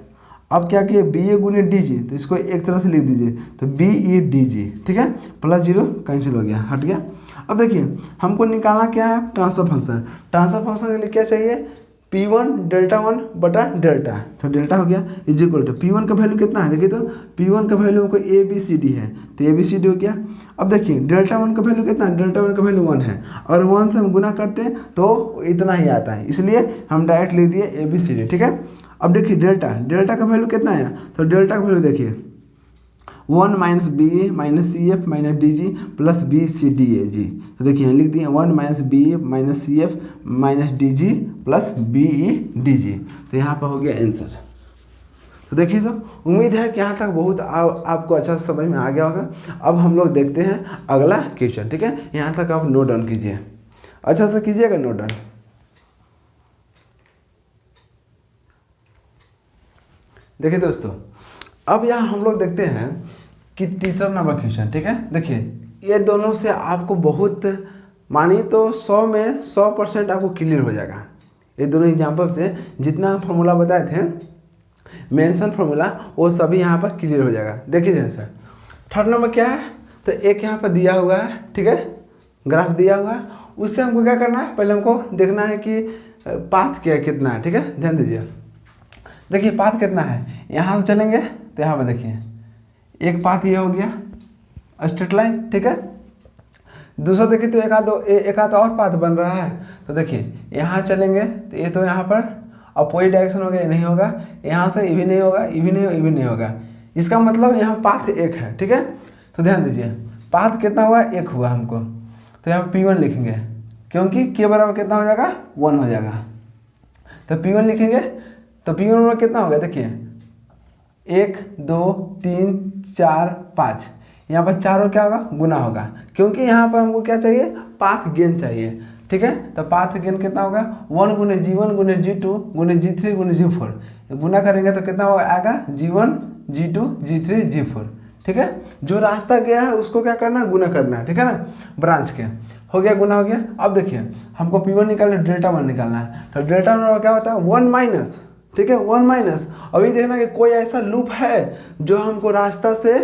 अब क्या किए BA गुने DG, तो इसको एक तरह से लिख दीजिए, तो BE/DG, ठीक है, प्लस 0 कैंसिल हो गया, हट गया। अब देखिए हमको निकालना क्या है, ट्रांसफर फंक्शन। ट्रांसफर फंक्शन के लिए क्या चाहिए, P1 डेल्टा 1 बटा डेल्टा, तो डेल्टा हो गया इज इक्वल टू P1 का वैल्यू कितना है, देखिए तो P1 का वैल्यू हमको ABCD है, तो ABCD हो गया। अब देखिए डेल्टा 1 का वैल्यू कितना है, डेल्टा 1 का वैल्यू 1 है, और 1 से हम गुना करते हैं तो इतना ही आता है, इसलिए हम डायरेक्ट लिख दिए ABCD, ठीक है। अब देखिए डेल्टा का वैल्यू कितना है, तो डेल्टा का वैल्यू देखिए 1 minus BA minus CF minus DG plus BCDAG। तो देखिए यहाँ लिख दिए 1 minus BA minus CF minus DG plus BEDG। तो यहाँ पर हो गया आंसर। तो देखिए तो उम्मीद है कि यहाँ तक बहुत आपको अच्छा से समझ में आ गया होगा। अब हम लोग देखते हैं अगला क्वेश्चन, ठीक है। यहाँ तक आप नोट डाउन कीजिए, अच्छा से कीजिएगा नोट डाउन। देखिए दोस्तों अब यहाँ हम लोग देखते हैं कि तीसरा नंबर क्वेश्चन, ठीक है। देखिए ये दोनों से आपको बहुत मानिए तो 100 में 100% आपको क्लियर हो जाएगा। ये दोनों एग्जाम्पल से जितना फार्मूला बताए थे मेंशन फार्मूला, वो सभी यहाँ पर क्लियर हो जाएगा। देखिए आंसर थर्ड नंबर क्या है, तो एक यहाँ पर दिया हुआ है, ठीक है, ग्राफ दिया हुआ है। उससे हमको क्या करना है, पहले हमको देखना है कि पाथ क्या कितना है, ठीक है। ध्यान दीजिए देखिए पाथ कितना है, यहाँ से चलेंगे तो यहाँ पर देखिए एक पाथ ये हो गया स्ट्रेट लाइन, ठीक है। दूसरा देखिए तो एक आध और पाथ बन रहा है। तो देखिए यहाँ चलेंगे तो ये तो यहाँ पर अपोजिट डायरेक्शन हो गया, ये नहीं होगा, यहाँ से ये भी नहीं होगा, ये भी नहीं, ये भी नहीं होगा। इसका मतलब यहाँ पाथ एक है, ठीक है। तो ध्यान दीजिए पाथ कितना हुआ, एक हुआ हमको, तो यहाँ पर P1 लिखेंगे क्योंकि K बराबर कितना हो जाएगा, 1 हो जाएगा। तो P1 लिखेंगे तो P1 बराबर कितना होगा, देखिए 1 2 3 4 5, यहाँ पर चारों क्या होगा, गुना होगा, क्योंकि यहाँ पर हमको क्या चाहिए, पाथ गेन चाहिए, ठीक है। तो पाथ गेन कितना होगा, 1 गुने G1 गुने G2 गुने G3 गुने G4, गुना करेंगे तो कितना होगा, आएगा G1 G2 G3 G4, ठीक है। जो रास्ता गया है उसको क्या करना है, गुना करना है, ठीक है ना, ब्रांच के। हो गया, गुना हो गया। अब देखिए हमको P1 निकालना है, डेल्टा 1 निकालना है। तो डेल्टा 1 क्या होता है, 1 माइनस, ठीक है, 1 माइनस। अभी देखना कि कोई ऐसा लूप है जो हमको रास्ता से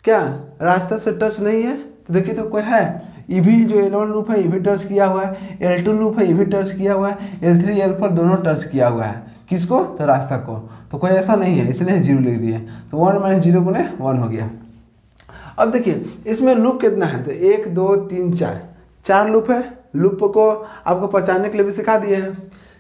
क्या, रास्ता से टच नहीं है। तो देखिए तो कोई है, ये भी जो L1 लूप है ये भी टच किया हुआ है, L2 लूप है ये भी टच किया हुआ है, L3 L4 दोनों टच किया हुआ है, किसको, तो रास्ता को। तो कोई ऐसा नहीं है, इसलिए 0 लिख दिए। तो 1 माइनस 0 गुने 1 हो गया। अब देखिए इसमें लूप कितना है, तो 1 2 3 4, 4 लूप है। लूप को आपको पहचानने के लिए भी सिखा दिए हैं।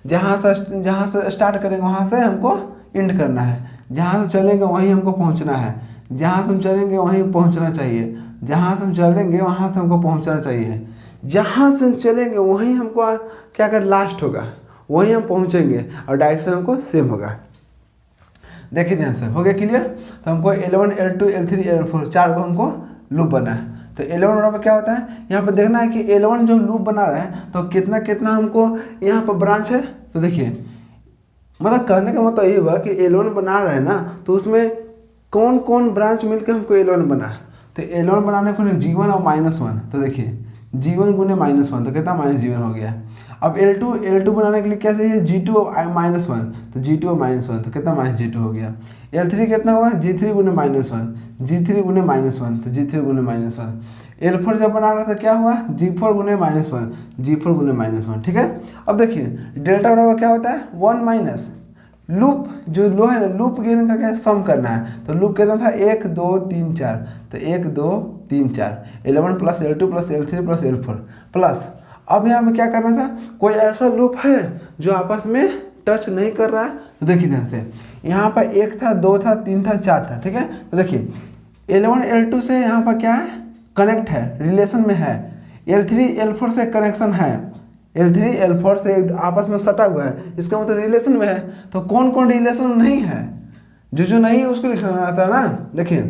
जहाँ से स्टार्ट करेंगे वहाँ से हमको एंड करना है, जहाँ से चलेंगे वहीं हमको पहुँचना है, जहाँ से हम चलेंगे वहीं पहुँचना चाहिए, जहाँ से हम चलेंगे वहाँ से हमको पहुँचना चाहिए, जहाँ से हम चलेंगे वहीं हमको क्या कर लास्ट होगा, वहीं हम पहुँचेंगे और डायरेक्शन हमको सेम होगा। देखिए ध्यान से, हो गया क्लियर। तो हमको L1 L2 L3 L4 4 को हमको लूप बना है। तो L1 बराबर क्या होता है, यहाँ पर देखना है कि L1 जो लूप बना रहा है तो कितना कितना हमको यहाँ पर ब्रांच है। तो देखिए मतलब कहने का मतलब ये हुआ कि L1 बना रहे हैं ना, तो उसमें कौन कौन ब्रांच मिलकर हमको L1 बना। तो L1 बनाने को G1 और -1, तो देखिए G1 गुने -1 तो कितना, -G1 हो गया। अब L2 बनाने के लिए क्या चाहिए, G2 और -1, तो G2 और -1 तो कितना, -G2 हो गया। L3 कितना होगा, G3 गुने -1, G3 गुने -1 तो G3 गुने -1। L4 जब बना रहा था क्या हुआ, G4 गुने -1, G4 गुने -1, ठीक है। अब देखिए डेल्टा बराबर क्या होता है, 1 माइनस लूप जो लो है ना, लूप गेन का क्या सम करना है। तो लूप कितना था, 1 2 3 4, तो 1 2 3 4, L1 plus L2 plus L3 plus L4 plus. अब यहाँ पे क्या करना था, कोई ऐसा लूप है जो आपस में टच नहीं कर रहा है। तो देखिए ध्यान से, यहाँ पर 1 था 2 था 3 था 4 था, ठीक है। तो देखिए L1 L2 से यहाँ पर क्या है, कनेक्ट है, रिलेशन में है। L3 L4 से कनेक्शन है, L3 L4 से आपस में सटा हुआ है, इसका मतलब रिलेशन में है। तो कौन कौन रिलेशन में नहीं है, जो नहीं है उसको लिखना आता है ना। देखिए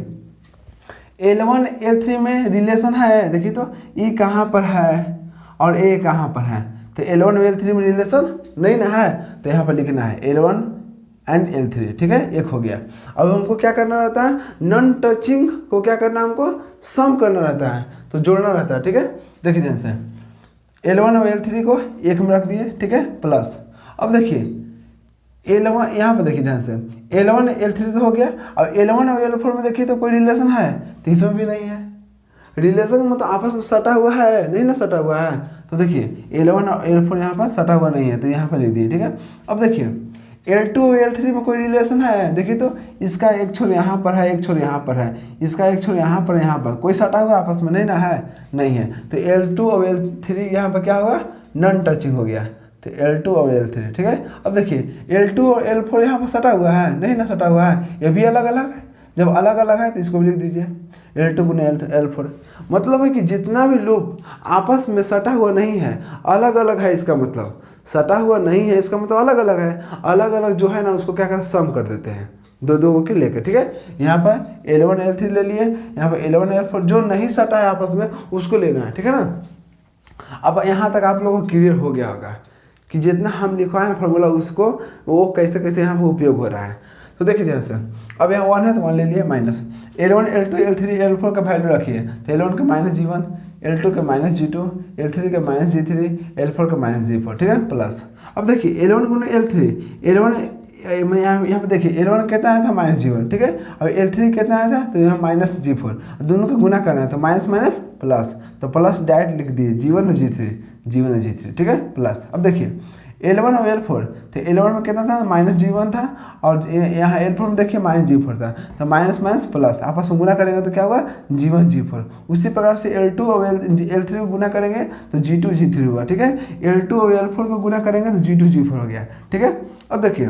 L1 L3 में रिलेशन है, देखिए तो E कहाँ पर है और A कहाँ पर है। तो L1 और L3 में रिलेशन नहीं ना है, तो यहाँ पर लिखना है L1 एंड L3, ठीक है, एक हो गया। अब हमको क्या करना रहता है, नॉन टचिंग को क्या करना, हमको सम करना रहता है, तो जोड़ना रहता है, ठीक है। देखिए ध्यान से, L1 और L3 को एक में रख दिए, ठीक है, प्लस। अब देखिए L1 यहाँ पर देखिए ध्यान से, L1 L3 से हो गया। और L1 और L4 में देखिए तो कोई रिलेशन है, तो इसमें भी नहीं है। रिलेशन मतलब आपस में सटा हुआ है, नहीं ना सटा हुआ है। तो देखिए L1 और L4 यहाँ पर सटा हुआ नहीं है, तो यहाँ पर लिख दिए, ठीक है। अब देखिए L2 और L3 में कोई रिलेशन है, देखिए तो इसका एक छोर यहाँ पर है, एक छोर यहाँ पर है, इसका एक छोर यहाँ पर, कोई सटा हुआ आपस में नहीं ना है, नहीं है। तो L2 और L3 यहाँ पर क्या होगा, नॉन टचिंग हो गया। तो L2 और L3, ठीक है। अब देखिए L2 और L4 यहाँ पर सटा हुआ है, नहीं ना सटा हुआ है, ये भी अलग अलग है। जब अलग अलग है तो इसको भी लिख दीजिए L2 गुने L4। मतलब है कि जितना भी लूप आपस में सटा हुआ नहीं है, अलग अलग है, इसका मतलब सटा हुआ नहीं है, इसका मतलब अलग अलग है। अलग अलग जो है ना उसको क्या करते, सम कर देते हैं, दो दो के लेकर, ठीक है। यहाँ पर L1 L3 ले लिए, यहाँ पर L1 L4 जो नहीं सटा है आपस में उसको लेना है, ठीक है ना। अब यहाँ तक आप लोगों को क्लियर हो गया होगा कि जितना हम लिखवाए हैं फार्मूला उसको वो कैसे कैसे यहाँ पर उपयोग हो रहा है। तो देखिए ध्यान से, अब यहाँ 1 है तो 1 ले लिए, minus L1 L2 L3 L4 का वैल्यू रखिए। तो L1 के -G1, L2 के -G2, L3 के -G3, L4 के -G4, ठीक है, प्लस। अब देखिए L1 गुने L3, L1 यहाँ पे देखिए L1 कितना आया था, -G1, ठीक है। और L3 कितना आया था, तो यहाँ -G4, दोनों को गुना करना है, तो माइनस माइनस प्लस, तो प्लस डायरेक्ट लिख दिए G1 और G3, ठीक है, प्लस। अब देखिए L1 और L4, तो L1 में कितना था -G1 था, और यहाँ L4 में देखिए -G4 था, तो माइनस माइनस प्लस आपस में गुना करेंगे तो क्या होगा G1 G4। उसी प्रकार से L2 और L3 को गुना करेंगे तो G2 G3 होगा, ठीक है। L2 और L4 को गुना करेंगे तो G2 G4 हो गया, ठीक है। अब देखिए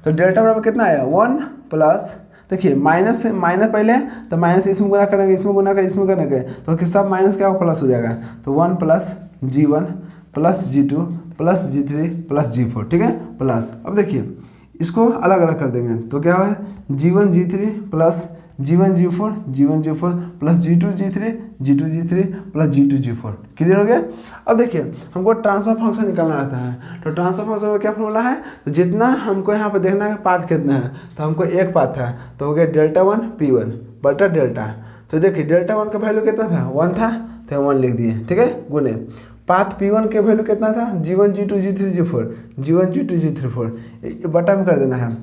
तो डेल्टा बराबर कितना आया 1 प्लस, देखिए माइनस से माइनस पहले है तो माइनस इसमें गुना करेंगे, इसमें गुना करेंगे, इसमें करेंगे तो सब माइनस क्या होगा प्लस हो जाएगा, तो 1 plus G1 plus G2 plus G3 plus G4, ठीक है प्लस। अब देखिए इसको अलग अलग कर देंगे तो क्या है G1 G3 plus G1 G4 G1 G4 plus G2 G3 G2 G3 plus G2 G4, clear हो गया। अब देखिए हमको ट्रांसफर फंक्शन निकालना रहता है, तो ट्रांसफर फंक्शन का क्या फॉर्मूला है, तो जितना हमको यहाँ पर देखना है पाथ कितना है, तो हमको एक पाथ है तो हो गया Δ1 P1 बटा डेल्टा। तो देखिए Δ1 का वैल्यू कितना था 1 था, तो 1 लिख दिए, ठीक है, गुने पाथ P1 के वैल्यू कितना था G1 G2 G3 G4 G1 G2 G3 4 बटा में कर देना है।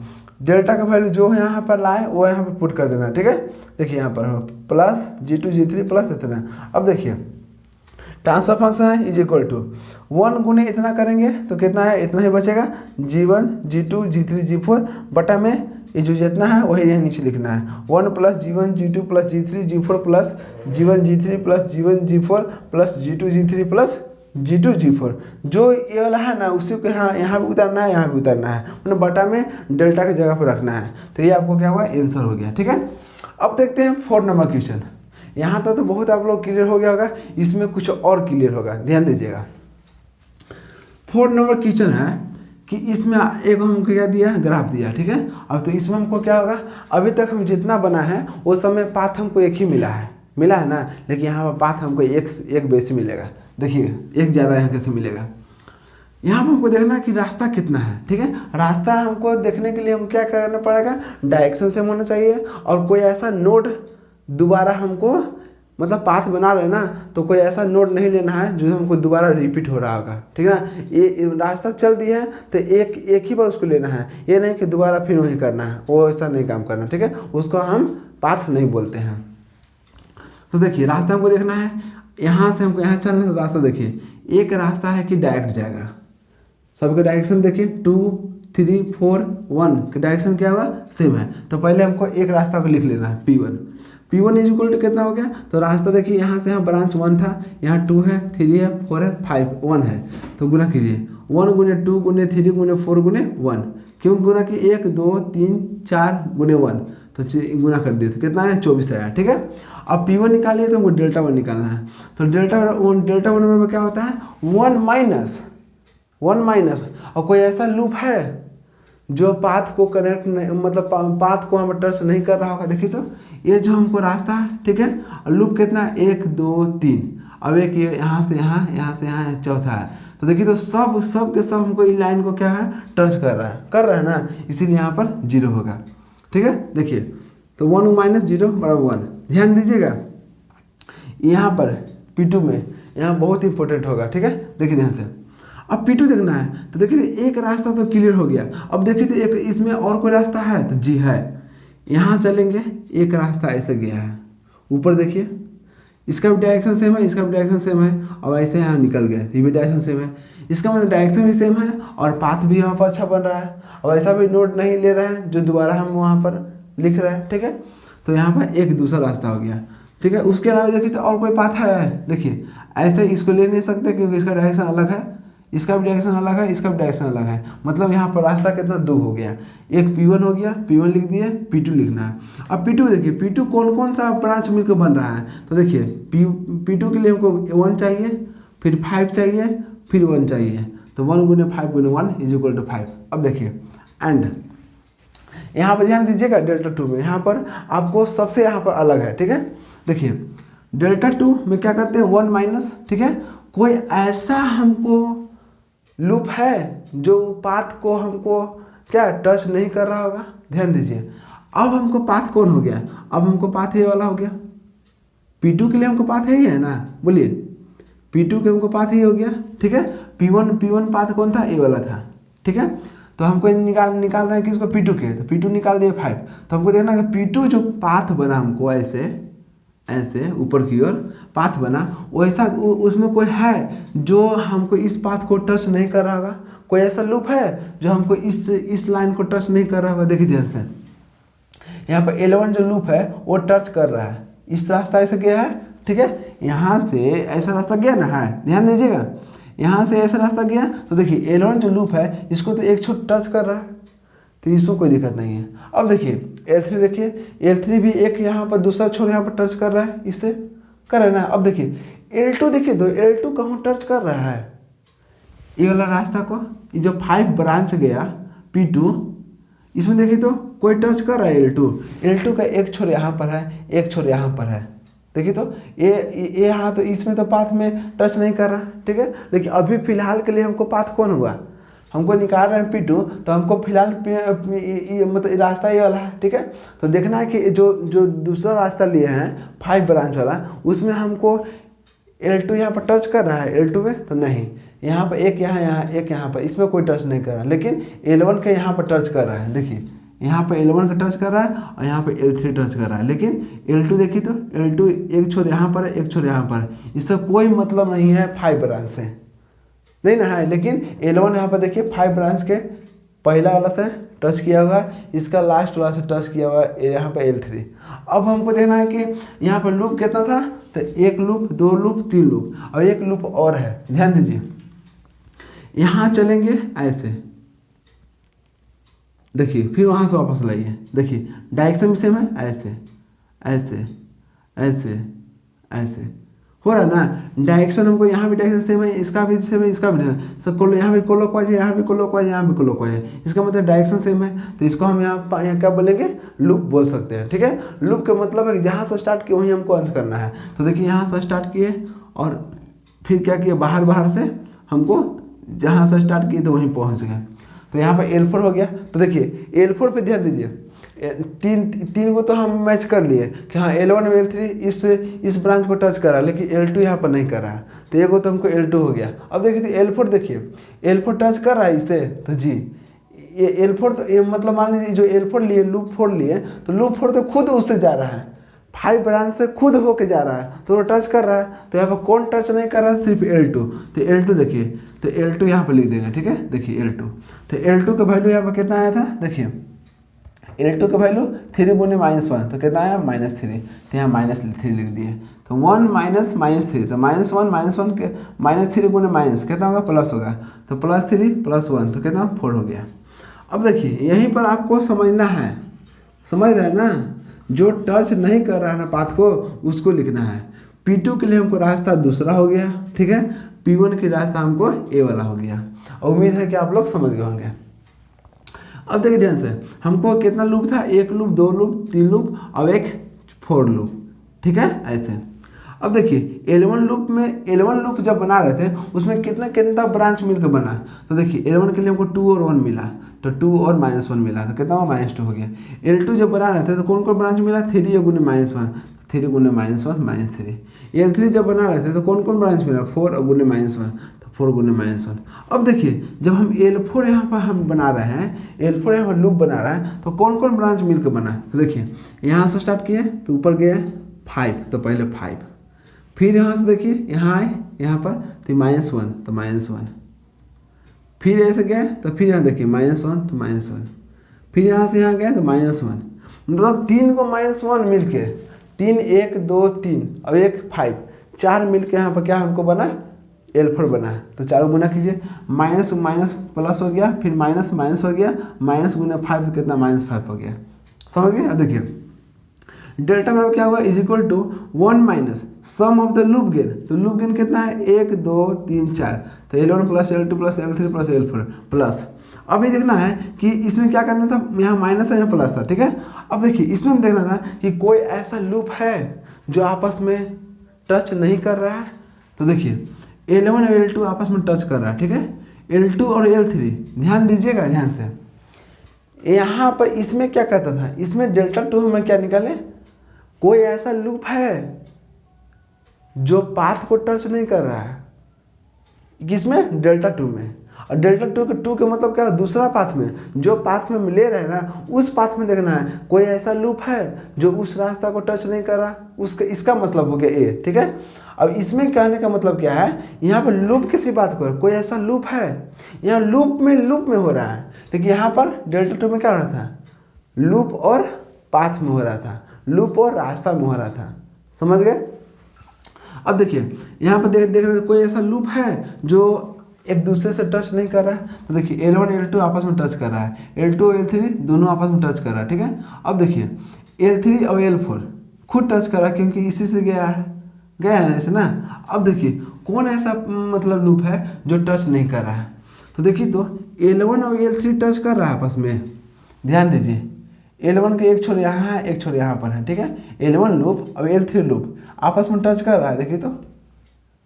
डेल्टा का वैल्यू जो यहाँ पर लाए वो यहाँ पर पुट कर देना, ठीक है। देखिए यहाँ पर प्लस G2 G3 प्लस इतना। अब देखिए ट्रांसफर फंक्शन है इज इक्वल टू 1 गुने इतना करेंगे तो कितना है इतना ही बचेगा G1 G2 G3 G4 बटा में ये जो जितना है वही यही नीचे लिखना है 1 plus G1 G2 plus G3 G4 plus G1 G3 plus G1 G4 plus G2 G3 plus G2 G4, जो ये वाला है ना उसी को यहाँ भी उतारना है, यहाँ भी उतारना है, मतलब बटा में डेल्टा की जगह पर रखना है। तो ये आपको क्या हुआ आंसर हो गया, ठीक है। अब देखते हैं 4 नंबर क्वेश्चन। यहाँ तक तो बहुत आप लोग क्लियर हो गया होगा, इसमें कुछ और क्लियर होगा, ध्यान दीजिएगा। 4 नंबर क्वेश्चन है कि इसमें एक हमको क्या दिया ग्राफ दिया, ठीक है। अब तो इसमें हमको क्या होगा, अभी तक हम जितना बना है वो समय पाथ हमको एक ही मिला है ना, लेकिन यहाँ पर पाथ हमको एक बेसी मिलेगा। देखिए एक ज़्यादा यहाँ कैसे मिलेगा, यहाँ पर हमको देखना है कि रास्ता कितना है, ठीक है। रास्ता हमको देखने के लिए हम क्या करना पड़ेगा, डायरेक्शन सेम होना चाहिए, और कोई ऐसा नोड दोबारा हमको मतलब पाथ बना रहे ना तो कोई ऐसा नोड नहीं लेना है जो हमको दोबारा रिपीट हो रहा होगा, ठीक है ना। ये रास्ता चल दिया है तो एक ही बार उसको लेना है, ये नहीं कि दोबारा फिर वही करना है, वो ऐसा नहीं काम करना, ठीक है। उसको हम पाथ नहीं बोलते हैं। तो देखिए रास्ता हमको देखना है, यहाँ से हमको यहाँ चलना है तो रास्ता देखिए एक रास्ता है कि डायरेक्ट जाएगा, सबके डायरेक्शन देखिए 2 3 4 1 का डायरेक्शन क्या हुआ सेम है। तो पहले हमको एक रास्ता को लिख लेना है P1 इज इक्वल टू कितना हो गया, तो रास्ता देखिए यहाँ से यहाँ ब्रांच 1 था, यहाँ 2 है 3 है 4 है 5 1 है, तो गुना कीजिए 1 गुने 2 गुने 3 गुने 4 गुने 1, क्यों गुना कि 1 2 3 4 गुने 1 तो गुना कर दिए तो कितना है 24 आया, ठीक है। अब P1 निकालिए तो हमको Δ1 निकालना है, तो Δ1 में क्या होता है 1 माइनस, और कोई ऐसा लूप है जो पाथ को कनेक्ट नहीं मतलब पाथ को हम टच नहीं कर रहा होगा। देखिए तो ये जो हमको रास्ता है, ठीक है, और लूप कितना 1 2 3, अब एक ये यहाँ से यहाँ चौथा है, तो देखिए तो सब के सब हमको इस लाइन को क्या है टच कर रहा है ना, इसीलिए यहाँ पर 0 होगा, ठीक है। देखिए तो 1 माइनस 0 बराबर 1, ध्यान दीजिएगा यहाँ पर P2 में यहाँ बहुत इंपॉर्टेंट होगा, ठीक है। देखिए ध्यान से अब P2 देखना है, तो देखिए एक रास्ता तो क्लियर हो गया। अब देखिए तो एक इसमें और कोई रास्ता है, तो जी है, यहाँ चलेंगे एक रास्ता ऐसे गया है ऊपर, देखिए इसका भी डायरेक्शन सेम है, इसका भी डायरेक्शन सेम है, और ऐसे यहाँ निकल गए तो ये भी डायरेक्शन सेम है, इसका मतलब डायरेक्शन भी सेम है और पाथ भी यहाँ पर अच्छा बन रहा है, और ऐसा भी नोट नहीं ले रहे हैं जो दोबारा हम वहाँ पर लिख रहे हैं, ठीक है। तो यहाँ पर एक दूसरा रास्ता हो गया, ठीक है। उसके अलावा देखिए तो और कोई पाथ है, देखिए ऐसे इसको ले नहीं सकते क्योंकि इसका डायरेक्शन अलग है, इसका भी डायरेक्शन अलग है, इसका भी डायरेक्शन अलग है, मतलब यहाँ पर रास्ता कितना 2 हो गया, एक P1 हो गया, P1 लिख दिए, P2 लिखना है। अब P2 देखिए P2 कौन सा ब्रांच मिलकर बन रहा है, तो देखिए P2 के लिए हमको 1 चाहिए, फिर 5 चाहिए, फिर 1 चाहिए, तो 1 गुने 5 गुने 1 इज इक्वल टू 5। अब देखिए एंड यहाँ पर ध्यान दीजिएगा Δ2 में यहाँ पर आपको सबसे यहाँ पर अलग है, ठीक है। देखिए Δ2 में क्या करते हैं 1 माइनस, ठीक है। कोई ऐसा हमको लूप है जो पाथ को हमको क्या टच नहीं कर रहा होगा, ध्यान दीजिए। अब हमको पाथ कौन हो गया, अब हमको पाथ ये वाला हो गया, P2 के लिए हमको पाथ है ही है ना, बोलिए P2 के हमको पाथ ही हो गया, ठीक है। P1 पाथ कौन था, ये वाला था, ठीक है। तो हमको निकाल रहे हैं किसको P2 के, तो P2 निकाल दिए 5, तो हमको देखना कि P2 जो पाथ बना हमको ऐसे ऊपर की ओर पाथ बना, वैसा उसमें कोई है जो हमको इस पाथ को टच नहीं कर रहा होगा, कोई ऐसा लूप है जो हमको इस लाइन को टच नहीं कर रहा है? देखिए ध्यान से, यहाँ पर L1 जो लूप है वो टच कर रहा है, इस रास्ता ऐसे गया है, ठीक है, यहाँ से ऐसा रास्ता गया ना, है, ध्यान दीजिएगा, यहाँ से ऐसा रास्ता गया, तो देखिए L1 जो लूप है इसको तो एक छोर टच कर रहा है, तो इसमें कोई दिक्कत नहीं है। अब देखिए L3, देखिए L3 भी एक यहाँ पर दूसरा छोर यहाँ पर टच कर रहा है, इससे कर रहा है ना। अब देखिए L2, देखिए तो L2 कहूँ टच कर रहा है ये वाला रास्ता को, ये जो 5 ब्रांच गया P2, इसमें देखिए तो कोई टच कर रहा है L2 का एक छोर यहाँ पर है, एक छोर यहाँ पर है, देखिए तो ये यहाँ, तो इसमें तो पाथ में टच नहीं कर रहा, ठीक है। लेकिन अभी फिलहाल के लिए हमको पाथ कौन हुआ, हमको निकाल रहे हैं P2, तो हमको फिलहाल मतलब रास्ता ये वाला है, ठीक है। तो देखना है कि जो दूसरा रास्ता लिए हैं 5 ब्रांच वाला, उसमें हमको L2 यहाँ पर टच कर रहा है L2 में, तो नहीं, यहाँ पर एक यहाँ एक यहाँ पर, इसमें कोई टच नहीं कर रहा है, लेकिन L1 के यहाँ पर टच कर रहा है, देखिए यहाँ पर L1 का टच कर रहा है और यहाँ पर L3 टच कर रहा है, लेकिन L2 देखिए तो L2 एक छोर यहाँ पर है, एक छोर यहाँ पर है, इससे कोई मतलब नहीं है 5 ब्रांच से, नहीं ना है। लेकिन L1 यहाँ पर देखिए 5 ब्रांच के पहला वाला से टच किया हुआ है, इसका लास्ट वाला से टच किया हुआ है यहाँ पर L3। अब हमको देखना है कि यहाँ पर लूप कितना था, तो 1 लूप, 2 लूप, 3 लूप, और 1 लूप और है, ध्यान दीजिए, यहाँ चलेंगे ऐसे, देखिए फिर वहाँ से वापस लाइए, देखिए डायरेक्शन भी सेम है, ऐसे ऐसे ऐसे ऐसे हो रहा है ना। डायरेक्शन हमको यहाँ भी डायरेक्शन सेम है, इसका भी सेम है, इसका भी सब को, यहाँ भी क्लॉकवाइज है, यहाँ भी क्लॉकवाइज, यहाँ भी क्लॉकवाइज है, इसका मतलब डायरेक्शन सेम है, तो इसको हम यहाँ क्या बोलेंगे, लूप बोल सकते हैं, ठीक है। लूप का मतलब है कि जहाँ से स्टार्ट किए वहीं हमको अंत करना है। तो देखिए यहाँ से स्टार्ट किए और फिर क्या किए, बाहर से हमको जहाँ से स्टार्ट किए तो वहीं पहुँच गए, तो यहाँ पर L4 हो गया। तो देखिए L4 पे ध्यान दीजिए, तीन को तो हम मैच कर लिए कि हाँ L1 और L3 इस ब्रांच को टच कर रहा है, लेकिन L2 यहाँ पर नहीं कर रहा है, तो ये तो हमको L2 हो गया। अब देखिए तो L4, देखिए L4 टच कर रहा है इससे, तो जी ये L4, तो ये मतलब मान लीजिए जो L4 लिए, लूप 4 लिए, तो लूप 4 तो खुद उससे जा रहा है, 5 ब्रांच से खुद होके जा रहा है, तो वो टच कर रहा है। तो यहाँ पर कौन टच नहीं कर रहा है, सिर्फ L2। तो L2 देखिए, तो L2 यहाँ पर लिख देंगे, ठीक है। देखिए L2, तो L2 का वैल्यू यहाँ पर कितना आया था, देखिए L2 का वैल्यू 3 गुने -1, तो कितना आया -3, तो यहाँ -3 लिख दिए, तो 1 -3, तो -1 के -3 गुने माइनस कितना होगा, प्लस होगा, तो +3 + 1, तो कितना 4 हो गया। अब देखिए यहीं पर आपको समझना है, समझ रहे हैं ना, जो टच नहीं कर रहा है ना पाथ को, उसको लिखना है। P2 के लिए हमको रास्ता दूसरा हो गया, ठीक है, P1 की रास्ता हमको ए वाला हो गया। उम्मीद है कि आप लोग समझ गए होंगे। अब देखिए ध्यान से, हमको कितना लूप था, 1 लूप, 2 लूप, 3 लूप और एक 4 लूप, ठीक है, ऐसे। अब देखिए L1 लूप जब बना रहे थे उसमें कितना ब्रांच मिलकर बना, तो देखिए L1 के लिए हमको 2 और 1 मिला, तो 2 और -1 मिला, तो कितना हुआ, -2 हो गया। L2 जब बना रहे थे तो कौन कौन ब्रांच मिला, 3 गुने -1, 3 गुने -1 -3। L3 जब बना रहे थे तो कौन कौन ब्रांच मिला, 4 गुने -1, तो 4 गुने -1। अब देखिए जब हम L4 यहाँ पर हम बना रहे हैं, L4 यहाँ पर लूप बना रहा है, तो कौन कौन ब्रांच मिलकर बना, तो देखिए यहाँ से स्टार्ट किए तो ऊपर गए 5, तो पहले 5, फिर यहाँ से देखिए यहाँ आए, यहाँ पर तो -1, तो -1, फिर ऐसे गए तो फिर यहाँ देखिए -1, तो -1, फिर यहाँ से यहाँ गए तो -1, मतलब 3 को -1 मिल के, 3 1 2 3 और 1 5, 4 मिल के यहाँ पर क्या हमको बना, L4 बना है। तो चारों गुना कीजिए, माइनस प्लस हो गया, फिर माइनस हो गया, माइनस गुना 5 तो कितना, -5 हो गया, समझ गए। अब देखिए डेल्टा बराबर क्या होगा, =1 सम ऑफ द लूप गेन, तो लूप गेन कितना है, 1 2 3 4, तो L1 + L2 + L3 + L4 plus. अभी देखना है कि इसमें क्या करना था, यहाँ माइनस है, यहाँ प्लस था, ठीक है। अब देखिए इसमें हम देखना था कि कोई ऐसा लूप है जो आपस में टच नहीं कर रहा है, तो देखिए L1 और L2 आपस में टच कर रहा है, ठीक है, L2 और L3, ध्यान दीजिएगा ध्यान से, यहाँ पर इसमें क्या कहता था, इसमें Δ2 में क्या निकाले, कोई ऐसा लूप है जो पाथ को टच नहीं कर रहा है, किसमें, Δ2 में। और डेल्टा टू के मतलब क्या है, दूसरा पाथ में, जो पाथ में ले रहे हैं ना उस पाथ में देखना है कोई ऐसा लूप है जो उस रास्ता को टच नहीं कर रहा, उसका इसका मतलब हो गया ए, ठीक है। अब इसमें कहने का मतलब क्या है, यहाँ पर लूप किसी बात को है, कोई ऐसा लूप है, यहाँ लूप में हो रहा है, लेकिन यहाँ पर डेल्टा टू में क्या हो रहा था, लूप और पाथ में हो रहा था, लूप और रास्ता में हो रहा था, समझ गए। अब देखिए यहाँ पर देख रहे कोई ऐसा लूप है जो एक दूसरे से टच नहीं कर रहा है, तो देखिए L1 L2 आपस में टच कर रहा है, L2 और L3 दोनों आपस में टच कर रहा है, ठीक है। अब देखिए L3 और L4 खुद टच कर रहा है क्योंकि इसी से गया है ऐसे ना। अब देखिए कौन ऐसा मतलब लूप है जो टच नहीं कर रहा है, तो देखिए तो L1 और L3 टच कर रहा है आपस में, ध्यान दीजिए L1 के एक छोर यहाँ है एक छोर यहाँ पर है, ठीक है। L1 लूप और L3 लूप आपस में टच कर रहा है, देखिए तो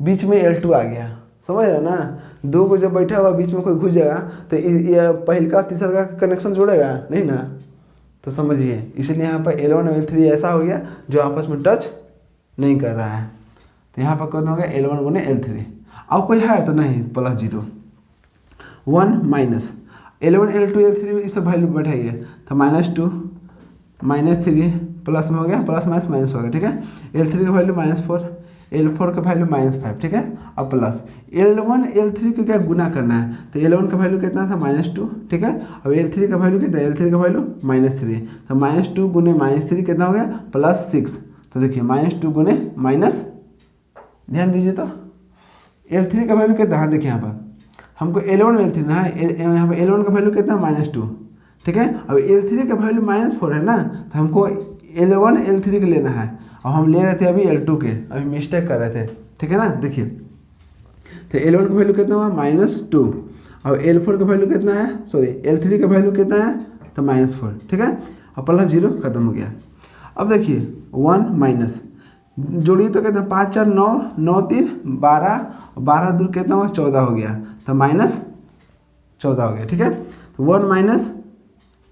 बीच में L2 आ गया, समझ रहे ना। दो को जब बैठा हुआ बीच में कोई घुस जाएगा तो ये पहल का तीसरा का कनेक्शन जोड़ेगा नहीं ना, तो समझिए इसलिए यहाँ पर L1 और L3 ऐसा हो गया जो आपस में टच नहीं कर रहा है, तो यहाँ पर कौन हो गया L1 गुने L3। अब कोई है तो नहीं, plus 0 1 minus L1 L2 L3 इस सब वैल्यू बैठाइए, तो -2 -3 प्लस में हो गया, प्लस माइनस माइनस हो गया, ठीक है। L3 का वैल्यू -4, L4 का वैल्यू -5, ठीक है। अब प्लस L1 L3 को क्या गुना करना है, तो L1 का वैल्यू कितना था -2, ठीक है। अब L3 का वैल्यू कितना है, L3 का वैल्यू -3, तो -2 गुने -3 कितना हो गया +6, तो देखिए -2 गुने माइनस, ध्यान दीजिए तो L3 का वैल्यू कितना है, देखिए यहाँ पर हमको L1 L3 ना है, यहाँ पर L1 का वैल्यू कितना -2, ठीक है। अब L3 का वैल्यू -4 है ना, तो हमको L1 L3 का लेना है, और हम ले रहे थे अभी L2 के, अभी मिस्टेक कर रहे थे, ठीक है ना। देखिए तो L1 का वैल्यू कितना हुआ -2, और L4 का वैल्यू कितना है, सॉरी L3 का वैल्यू कितना है, तो -4, ठीक है। और प्लस 0 खत्म हो गया। अब देखिए 1 माइनस जोड़िए तो कितना 5 4 9 9 3 12, 12 दूर कितना हुआ 14 हो गया, तो -14 हो गया, ठीक है। तो 1 माइनस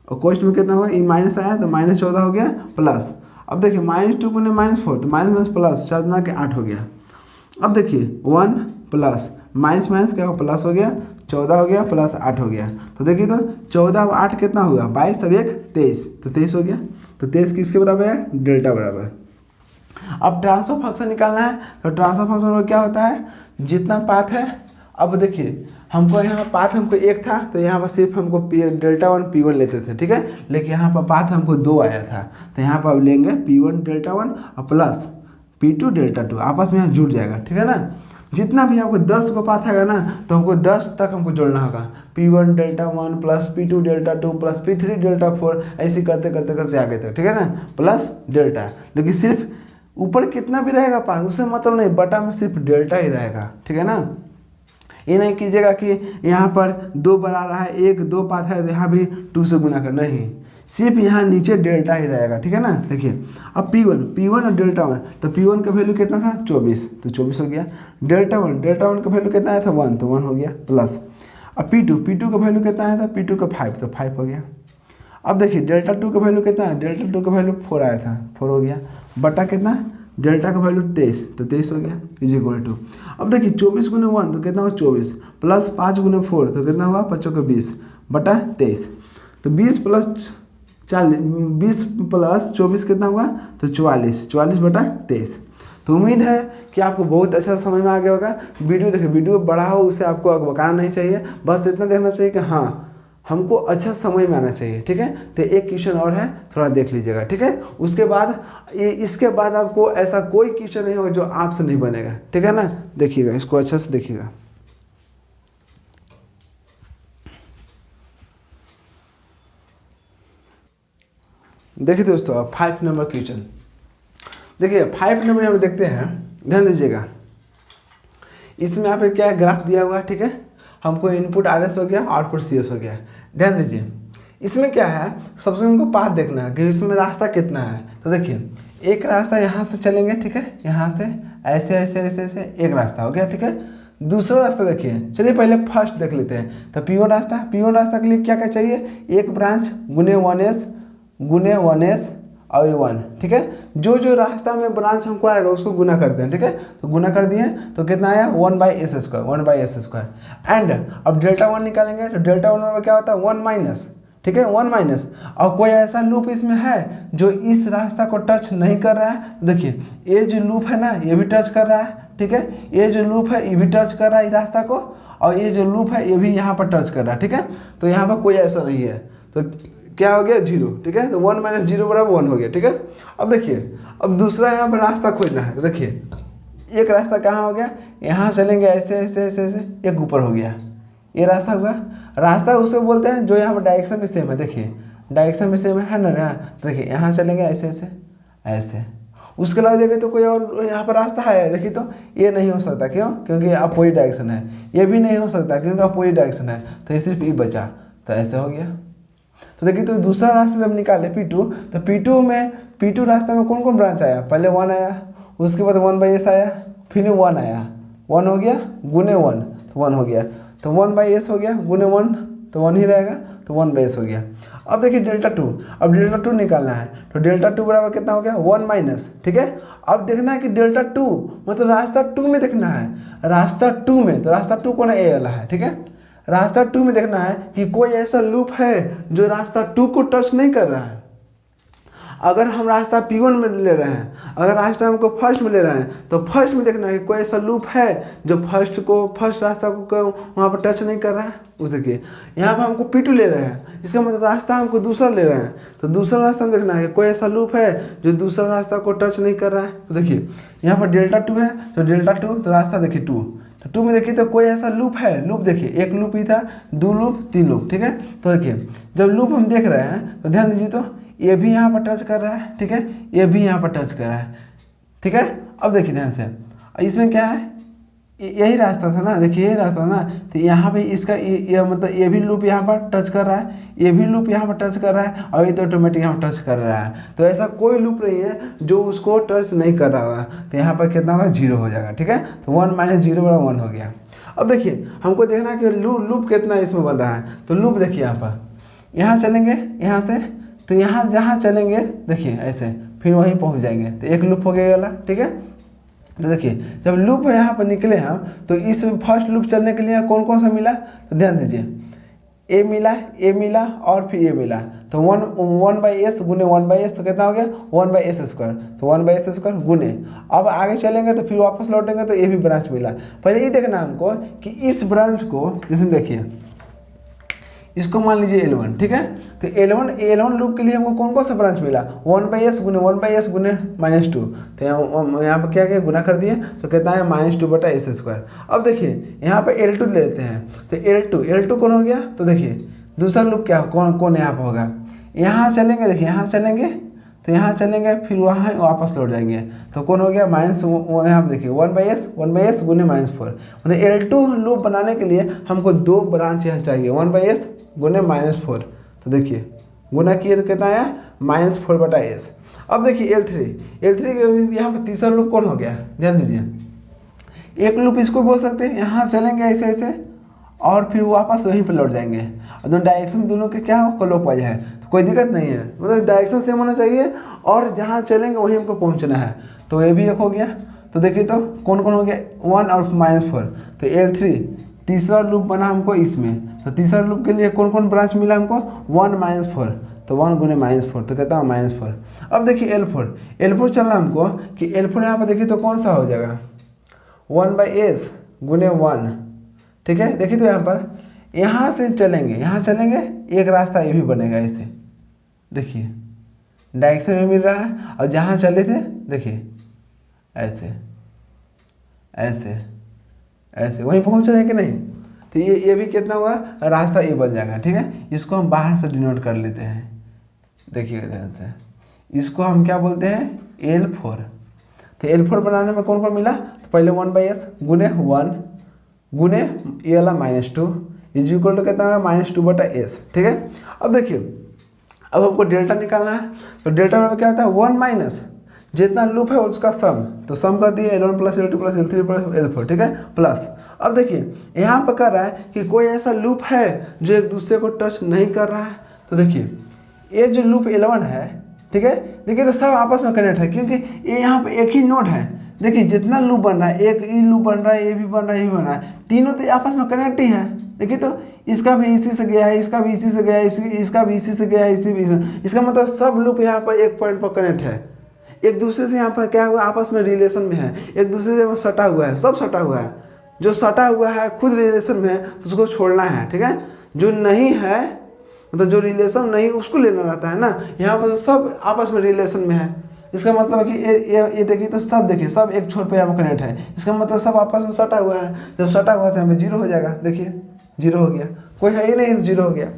और कोष्ट में कितना हुआ, ये माइनस आया तो -14 हो गया प्लस। अब देखिए -2 गुने -4, तो माइनस प्लस 4 गुना के 8 हो गया। अब देखिए 1 प्लस माइनस माइनस क्या हुआ प्लस हो गया, 14 हो गया प्लस 8 हो गया, तो देखिए तो 14 और 8 कितना हुआ 22 अब 1 23, तो 23 हो गया। तो 23 किसके बराबर है, डेल्टा बराबर। अब ट्रांसफर फंक्शन निकालना है, तो ट्रांसफर फंक्शन में क्या होता है, जितना पाथ है, अब देखिए हमको यहाँ पाथ हमको 1 था, तो यहाँ पर सिर्फ हमको डेल्टा 1 P1 लेते थे, ठीक है। लेकिन यहाँ पर पाथ हमको 2 आया था, तो यहाँ पर अब लेंगे P1 डेल्टा 1 और प्लस P2 डेल्टा 2, आपस में यहाँ जुड़ जाएगा, ठीक है ना। जितना भी आपको 10 को पाथ आएगा ना, तो हमको 10 तक हमको जोड़ना होगा, P1 delta 1 plus P2 delta 2 plus P3 delta 4, ऐसे करते करते करते आगे तक, ठीक है ना, प्लस डेल्टा। लेकिन सिर्फ ऊपर कितना भी रहेगा पाथ उससे मतलब नहीं, बटा में सिर्फ डेल्टा ही रहेगा, ठीक है ना। ये नहीं कीजिएगा कि यहाँ पर 2 बना रहा है, 1 2 पाथ है तो यहाँ भी 2 से गुना कर, नहीं, सिर्फ यहाँ नीचे डेल्टा ही रहेगा, ठीक है ना। देखिए अब P1 और डेल्टा 1, तो P1 का वैल्यू कितना था 24, तो 24 हो गया। डेल्टा 1 का वैल्यू कितना आया था 1, तो 1 हो गया प्लस। अब P2 का वैल्यू कितना आया था, P2 का 5, तो 5 हो गया। अब देखिए डेल्टा 2 का वैल्यू कितना है, डेल्टा 2 का वैल्यू 4 आया था, 4 हो गया, बटा कितना डेल्टा का वैल्यू 23, तो 23 हो गया इज इक्वल टू। अब देखिए 24 गुने 1 तो कितना हुआ 24, प्लस 5 गुने 4 तो कितना हुआ 5 का 20 बटा 23, तो 20 प्लस 40 20 प्लस 24 कितना हुआ, तो 44 बटा 23। तो उम्मीद है कि आपको बहुत अच्छा समझ में आ गया होगा। वीडियो देखिए, वीडियो बड़ा हो उसे आपको अकबकाना नहीं चाहिए, बस इतना देखना चाहिए कि हाँ हमको अच्छा समझ में आना चाहिए, ठीक है। तो एक क्वेश्चन और है, थोड़ा देख लीजिएगा, ठीक है। उसके बाद इसके बाद आपको ऐसा कोई क्वेश्चन नहीं होगा जो आपसे नहीं बनेगा, ठीक है ना। देखिएगा इसको अच्छा से देखिएगा। देखिए दोस्तों अब 5 नंबर क्वेश्चन देखिए, 5 नंबर हम देखते हैं, ध्यान दीजिएगा। इसमें यहाँ पे क्या ग्राफ दिया हुआ है, ठीक है। हमको इनपुट RS हो गया, आउटपुट CS हो गया। ध्यान दीजिए इसमें क्या है, सबसे हमको पाथ देखना है कि इसमें रास्ता कितना है। तो देखिए एक रास्ता यहाँ से चलेंगे, ठीक है, यहाँ से ऐसे ऐसे ऐसे ऐसे एक रास्ता हो गया, ठीक है। दूसरा रास्ता देखिए, चलिए पहले फर्स्ट देख लेते हैं। तो P1 रास्ता के लिए क्या क्या चाहिए, एक ब्रांच गुने 1S और ये 1, ठीक है। जो जो रास्ता में ब्रांच हमको आएगा उसको गुना करते हैं, ठीक है। तो गुना कर दिए तो कितना आया 1/s², 1/s²। एंड अब डेल्टा 1 निकालेंगे तो डेल्टा 1 में क्या होता है 1 माइनस, ठीक है, 1 माइनस। और कोई ऐसा लूप इसमें है जो इस रास्ता को टच नहीं कर रहा है, तो देखिए ये जो लूप है ना ये भी टच कर रहा है, ठीक है। ये जो लूप है ये भी टच कर रहा है इस रास्ता को, और ये जो लूप है ये भी यहाँ पर टच कर रहा है, ठीक है। तो यहाँ पर कोई ऐसा नहीं है, तो क्या हो गया 0, ठीक है। तो 1 - 0 = 1 हो गया, ठीक है। अब देखिए अब दूसरा यहाँ पर रास्ता खोजना है, तो देखिए एक रास्ता कहाँ हो गया, यहाँ चलेंगे ऐसे ऐसे ऐसे ऐसे, एक ऊपर हो गया, ये रास्ता हुआ। रास्ता उसको बोलते हैं जो यहाँ पर डायरेक्शन भी सेम है, देखिए डायरेक्शन भी सेम है ना, तो देखिए यहाँ चलेंगे ऐसे ऐसे ऐसे। उसके अलावा देखिए तो कोई और यहाँ पर रास्ता है, देखिए तो ये नहीं हो सकता, क्यों, क्योंकि अपोजिट डायरेक्शन है। ये भी नहीं हो सकता क्योंकि अपोजिट डायरेक्शन है, तो ये सिर्फ ये बचा, तो ऐसे हो गया। तो देखिए तो दूसरा रास्ता जब निकाले P2, तो P2 रास्ते में कौन कौन ब्रांच आया, पहले 1 आया, उसके बाद 1/s आया, फिर 1 आया, 1 हो गया गुने 1 तो 1 हो गया, तो 1/s हो गया गुने 1 तो 1 ही रहेगा, तो 1/s हो गया। अब देखिए डेल्टा 2, अब डेल्टा 2 निकालना है, तो डेल्टा 2 बराबर कितना हो गया 1 माइनस, ठीक है। अब देखना है कि डेल्टा 2 मतलब रास्ता 2 में देखना है, रास्ता 2 में, तो रास्ता 2 कौन है, ए वाला है, ठीक है। रास्ता 2 में देखना है कि कोई ऐसा लूप है जो रास्ता 2 को टच नहीं कर रहा है। अगर हम रास्ता P1 में ले रहे हैं, अगर रास्ता हमको फर्स्ट में ले रहे हैं, तो फर्स्ट में देखना है कि कोई ऐसा लूप है जो फर्स्ट रास्ता को वहाँ पर टच नहीं कर रहा है। उस देखिए यहाँ पर हमको P2 ले रहे हैं, इसका मतलब रास्ता हमको दूसरा ले रहे हैं, तो दूसरा रास्ता में देखना है कि कोई ऐसा लूप है जो दूसरा रास्ता को टच नहीं कर रहा है। तो देखिए यहाँ पर डेल्टा 2 है, तो डेल्टा 2 तो रास्ता देखिए 2, तो 2 में देखिए तो कोई ऐसा लूप है, लूप देखिए एक लूप ही था, 2 लूप 3 लूप, ठीक है। तो देखिए जब लूप हम देख रहे हैं तो ध्यान दीजिए, तो ये भी यहाँ पर टच कर रहा है, ठीक है, ये भी यहाँ पर टच कर रहा है, ठीक है। अब देखिए ध्यान से, इसमें क्या है, यही रास्ता था ना, देखिए यही रास्ता था ना, तो यहाँ पे इसका ये मतलब ये भी लूप यहाँ पर टच कर रहा है, ये भी लूप यहाँ पर टच कर रहा है, और ये तो ऑटोमेटिक यहाँ पर टच कर रहा है। तो ऐसा कोई लूप नहीं है जो उसको टच नहीं कर रहा होगा, तो यहाँ पर कितना होगा 0 हो जाएगा, ठीक है। तो 1 - 0 = 1 हो गया। अब देखिए हमको देखना है कि लूप कितना इसमें बन रहा है, तो लूप देखिए यहाँ पर, यहाँ चलेंगे यहाँ से, तो यहाँ जहाँ चलेंगे देखिए ऐसे, फिर वहीं पहुँच जाएंगे, तो एक लूप हो गया वाला, ठीक है। तो देखिए जब लूप यहाँ पर निकले हम, तो इस फर्स्ट लूप चलने के लिए कौन कौन सा मिला, तो ध्यान दीजिए ए मिला और फिर ए मिला, तो 1/s गुने 1/s, तो कितना हो गया 1/s², तो 1/s² गुने। अब आगे चलेंगे तो फिर वापस लौटेंगे तो ये भी ब्रांच मिला। पहले ये देखना हमको कि इस ब्रांच को, जिसमें देखिए इसको मान लीजिए L1, ठीक है। तो L1 लूप के लिए हमको कौन कौन सा ब्रांच मिला, 1/s गुने 1/s गुने -2, तो यहाँ पर क्या किया गुना कर दिए, तो कितना है -2/s²। अब देखिए यहाँ पे L2 ले लेते हैं, तो L2 कौन हो गया, तो देखिए दूसरा लूप क्या कौन यहाँ पर होगा, यहाँ चलेंगे, देखिए यहाँ चलेंगे, तो यहाँ चलेंगे फिर वहाँ वापस लौट जाएंगे, तो कौन हो गया यहाँ पर देखिए 1/s गुने -4, मतलब L2 लूप बनाने के लिए हमको 2 ब्रांच यहाँ चाहिए, 1/s गुने -4, तो देखिए गुना किए तो कितना आया -4/s। अब देखिए L3 यहाँ पर तीसरा लूप कौन हो गया, ध्यान दीजिए एक लूप इसको बोल सकते हैं, यहाँ चलेंगे ऐसे ऐसे और फिर वापस वहीं पर लौट जाएंगे, और दोनों डायरेक्शन दोनों के क्या हो क्लॉकवाइज है, तो कोई दिक्कत नहीं है, मतलब डायरेक्शन सेम होना चाहिए और जहाँ चलेंगे वहीं हमको पहुँचना है। तो ये भी एक हो गया। तो देखिए तो कौन कौन हो गया 1 और -4, तो L3 तीसरा लूप बना हमको इसमें, तो तीसरा लूप के लिए कौन कौन ब्रांच मिला हमको 1 -4, तो 1 गुने -4, तो कहता हूँ -4। अब देखिए L4 चलना हमको कि L4 यहाँ पर देखिए तो कौन सा हो जाएगा 1/s गुने 1, ठीक है। देखिए तो यहाँ से चलेंगे एक रास्ता ये भी बनेगा ऐसे, देखिए डायरेक्शन में मिल रहा है, और जहाँ चले थे देखिए ऐसे ऐसे ऐसे वहीं पहुँच रहे हैं कि नहीं, तो ये भी कितना हुआ रास्ता ये बन जाएगा, ठीक है। इसको हम बाहर से डिनोट कर लेते हैं, देखिएगा ध्यान से, इसको हम क्या बोलते हैं L4। तो L4 बनाने में कौन कौन मिला, तो पहले 1/s गुने 1 गुने ये वाला -2 इज इक्वल टू कितना होगा -2/s, ठीक है। अब देखिए अब हमको डेल्टा निकालना है, तो डेल्टा में क्या होता है 1 माइनस जितना लूप है उसका सम, तो सम कर दिए L1 + L2 + L3 + L4, ठीक है, प्लस। अब देखिए यहाँ पर कर रहा है कि कोई ऐसा लूप है जो एक दूसरे को टच नहीं कर रहा है, तो देखिए ये जो लूप L1 है ठीक है। देखिए तो सब आपस में कनेक्ट है क्योंकि ये यहाँ पे एक ही नोड है। देखिए जितना लूप बन रहा है, एक ये लूप बन रहा है, ये भी बन रहा है, ये भी बन रहा है, तीनों तो आपस में कनेक्ट ही है। देखिए तो इसका भी इसी से गया है, इसका भी इसी से गया है, इसका भी इसी से गया है, इसी भी इसका मतलब सब लूप यहाँ पर एक पॉइंट पर कनेक्ट है, एक दूसरे से यहाँ पर क्या हुआ आपस में रिलेशन में है, एक दूसरे से वो सटा हुआ है, सब सटा हुआ है। जो सटा हुआ है खुद रिलेशन में है तो उसको छोड़ना है, ठीक है। जो नहीं है मतलब जो रिलेशन नहीं उसको लेना रहता है ना, यहाँ पर सब आपस में रिलेशन में है। इसका मतलब है कि ये देखिए तो सब देखिए सब एक छोर पे यहाँ पर कनेक्ट है, इसका मतलब सब आपस में सटा हुआ है। जब सटा हुआ तो यहाँ पे जीरो हो जाएगा, देखिए जीरो हो गया, कोई है ही नहीं, जीरो हो गया।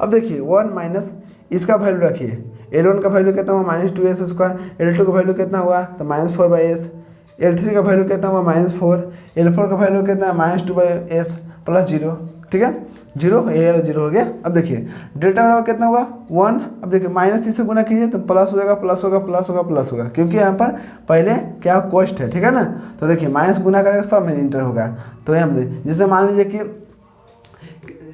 अब देखिए 1 माइनस इसका वैल्यू रखिए, L1 का वैल्यू कितना हुआ -2s², L2 का वैल्यू कितना हुआ तो -4/s, L3 का वैल्यू कितना हुआ -4, L4 का वैल्यू कितना है -2/s प्लस 0, ठीक है। 0 ये 0 हो गया। अब देखिए डेल्टा बराबर कितना हुआ 1। अब देखिए माइनस से गुना कीजिए तो प्लस हो जाएगा, प्लस होगा, प्लस होगा, प्लस होगा, क्योंकि यहाँ पर पहले क्या कॉस्ट है, ठीक है ना। तो देखिए माइनस गुना करेगा सब में इंटर होगा। तो यहाँ पर जैसे मान लीजिए कि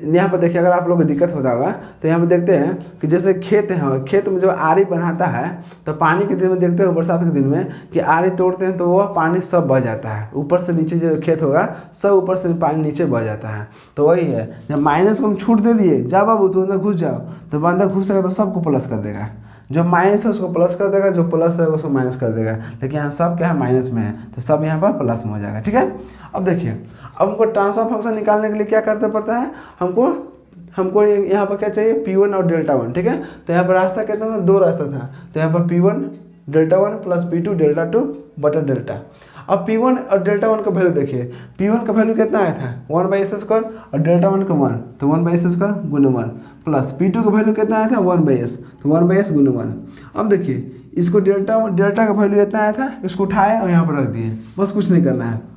यहाँ पर देखिए अगर आप लोग को दिक्कत होता होगा तो यहाँ पर देखते हैं कि जैसे खेत है, खेत में जो आरी बनाता है तो पानी के दिन में देखते हो बरसात के दिन में कि आरी तोड़ते हैं तो वह पानी सब बह जाता है, ऊपर से नीचे जो खेत होगा सब ऊपर से पानी नीचे बह जाता है। तो वही है, जब माइनस को हम छूट दे दिए जा बाबू तो अंदर घुस जाओ, तो अंदर घुसेगा तो सबको प्लस कर देगा, जो माइनस है उसको प्लस कर देगा, जो प्लस है उसको माइनस कर देगा। लेकिन यहाँ सब क्या है माइनस में है तो सब यहाँ पर प्लस में हो जाएगा, ठीक है। अब देखिए अब हमको ट्रांसफर फंक्शन निकालने के लिए क्या करना पड़ता है, हमको यहाँ पर क्या चाहिए P1 और डेल्टा 1, ठीक है। तो यहाँ पर रास्ता कितना था, 2 रास्ता था, तो यहाँ पर P1 delta 1 plus P2 delta 2 बटा डेल्टा। अब P1 और डेल्टा 1 का वैल्यू देखिए, P1 का वैल्यू कितना आया था 1/s² और डेल्टा 1 का 1, तो 1/s² गुना 1 प्लस P2 का वैल्यू कितना आया था 1/s, तो 1/s गुना 1। अब देखिए इसको डेल्टा का वैल्यू इतना आया था, इसको उठाए और यहाँ पर रख दिए, बस कुछ नहीं करना है।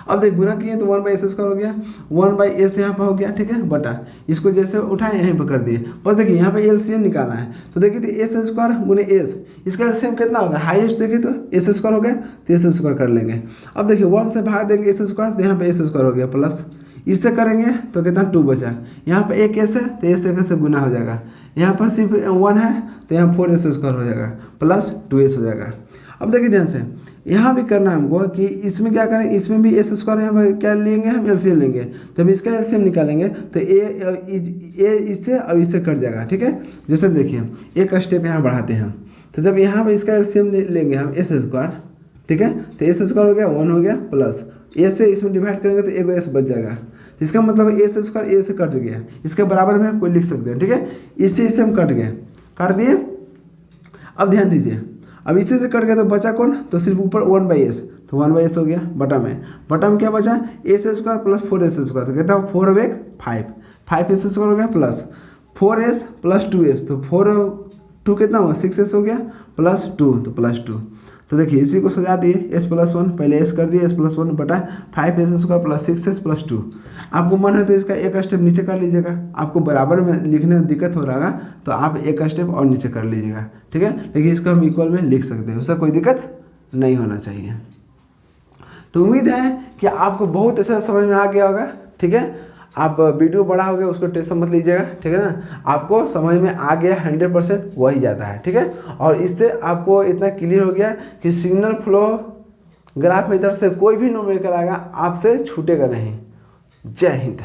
अब देख गुना किए तो 1/s² हो गया, 1/s यहाँ पर हो गया, ठीक है, बटा इसको जैसे उठाए यहीं पर कर दिए। बस देखिए यहाँ पे LCM निकालना है, तो देखिए तो s² गुने s, इसका LCM कितना होगा हाईएस्ट देखिए तो s² हो गया, तो s² कर लेंगे। अब देखिए 1 से भाग देंगे s², तो यहाँ पे s² हो गया प्लस, इससे करेंगे तो कितना 2 बचा, यहाँ पर एक s है तो s से गुना हो जाएगा, यहाँ पर सिर्फ 1 है तो यहाँ 4s² हो जाएगा प्लस 2s हो जाएगा। अब देखिए ध्यान से यहाँ भी करना है हमको कि इसमें क्या करें, इसमें भी s² यहाँ पर क्या लेंगे हम LCM लेंगे, जब इसका LCM निकालेंगे तो ए इससे अब इससे कट जाएगा, ठीक है। जैसे देखिए एक स्टेप यहाँ बढ़ाते हैं, तो जब यहाँ पर इसका LCM लेंगे हम s², ठीक है, तो s² हो गया 1 हो गया प्लस a से इसमें डिवाइड करेंगे तो एगो s बच जाएगा, इसका मतलब s² a से कट गया, इसके बराबर में कोई लिख सकते हैं, ठीक है। इससे हम कट गए, काट दिए। अब ध्यान दीजिए अब इसी से कट गया तो बचा कौन, तो सिर्फ ऊपर 1/s, तो 1/s हो गया, बटा में क्या बचा s² प्लस 4s², तो कहता है 4 और 1 5s² हो गया प्लस 4s प्लस 2s, तो 4 और 2 कितना हुआ 6s हो गया प्लस 2, तो प्लस 2। तो देखिए इसी को सजा दिए s+1, पहले s कर दिए s+1 बटा 5s² प्लस 6s प्लस 2। आपको मन है तो इसका एक स्टेप नीचे कर लीजिएगा, आपको बराबर में लिखने में दिक्कत हो रहा है तो आप एक स्टेप और नीचे कर लीजिएगा, ठीक है। लेकिन इसको हम इक्वल में लिख सकते हैं, उसका कोई दिक्कत नहीं होना चाहिए। तो उम्मीद है कि आपको बहुत अच्छा समझ में आ गया होगा, ठीक है। आप वीडियो बड़ा हो गया उसको टेंशन मत लीजिएगा, ठीक है ना, आपको समझ में आ गया 100% वही ज़्यादा है, ठीक है। और इससे आपको इतना क्लियर हो गया कि सिग्नल फ्लो ग्राफ मेथड से कोई भी न्यूमेरिकल आएगा आपसे छूटेगा नहीं। जय हिंद।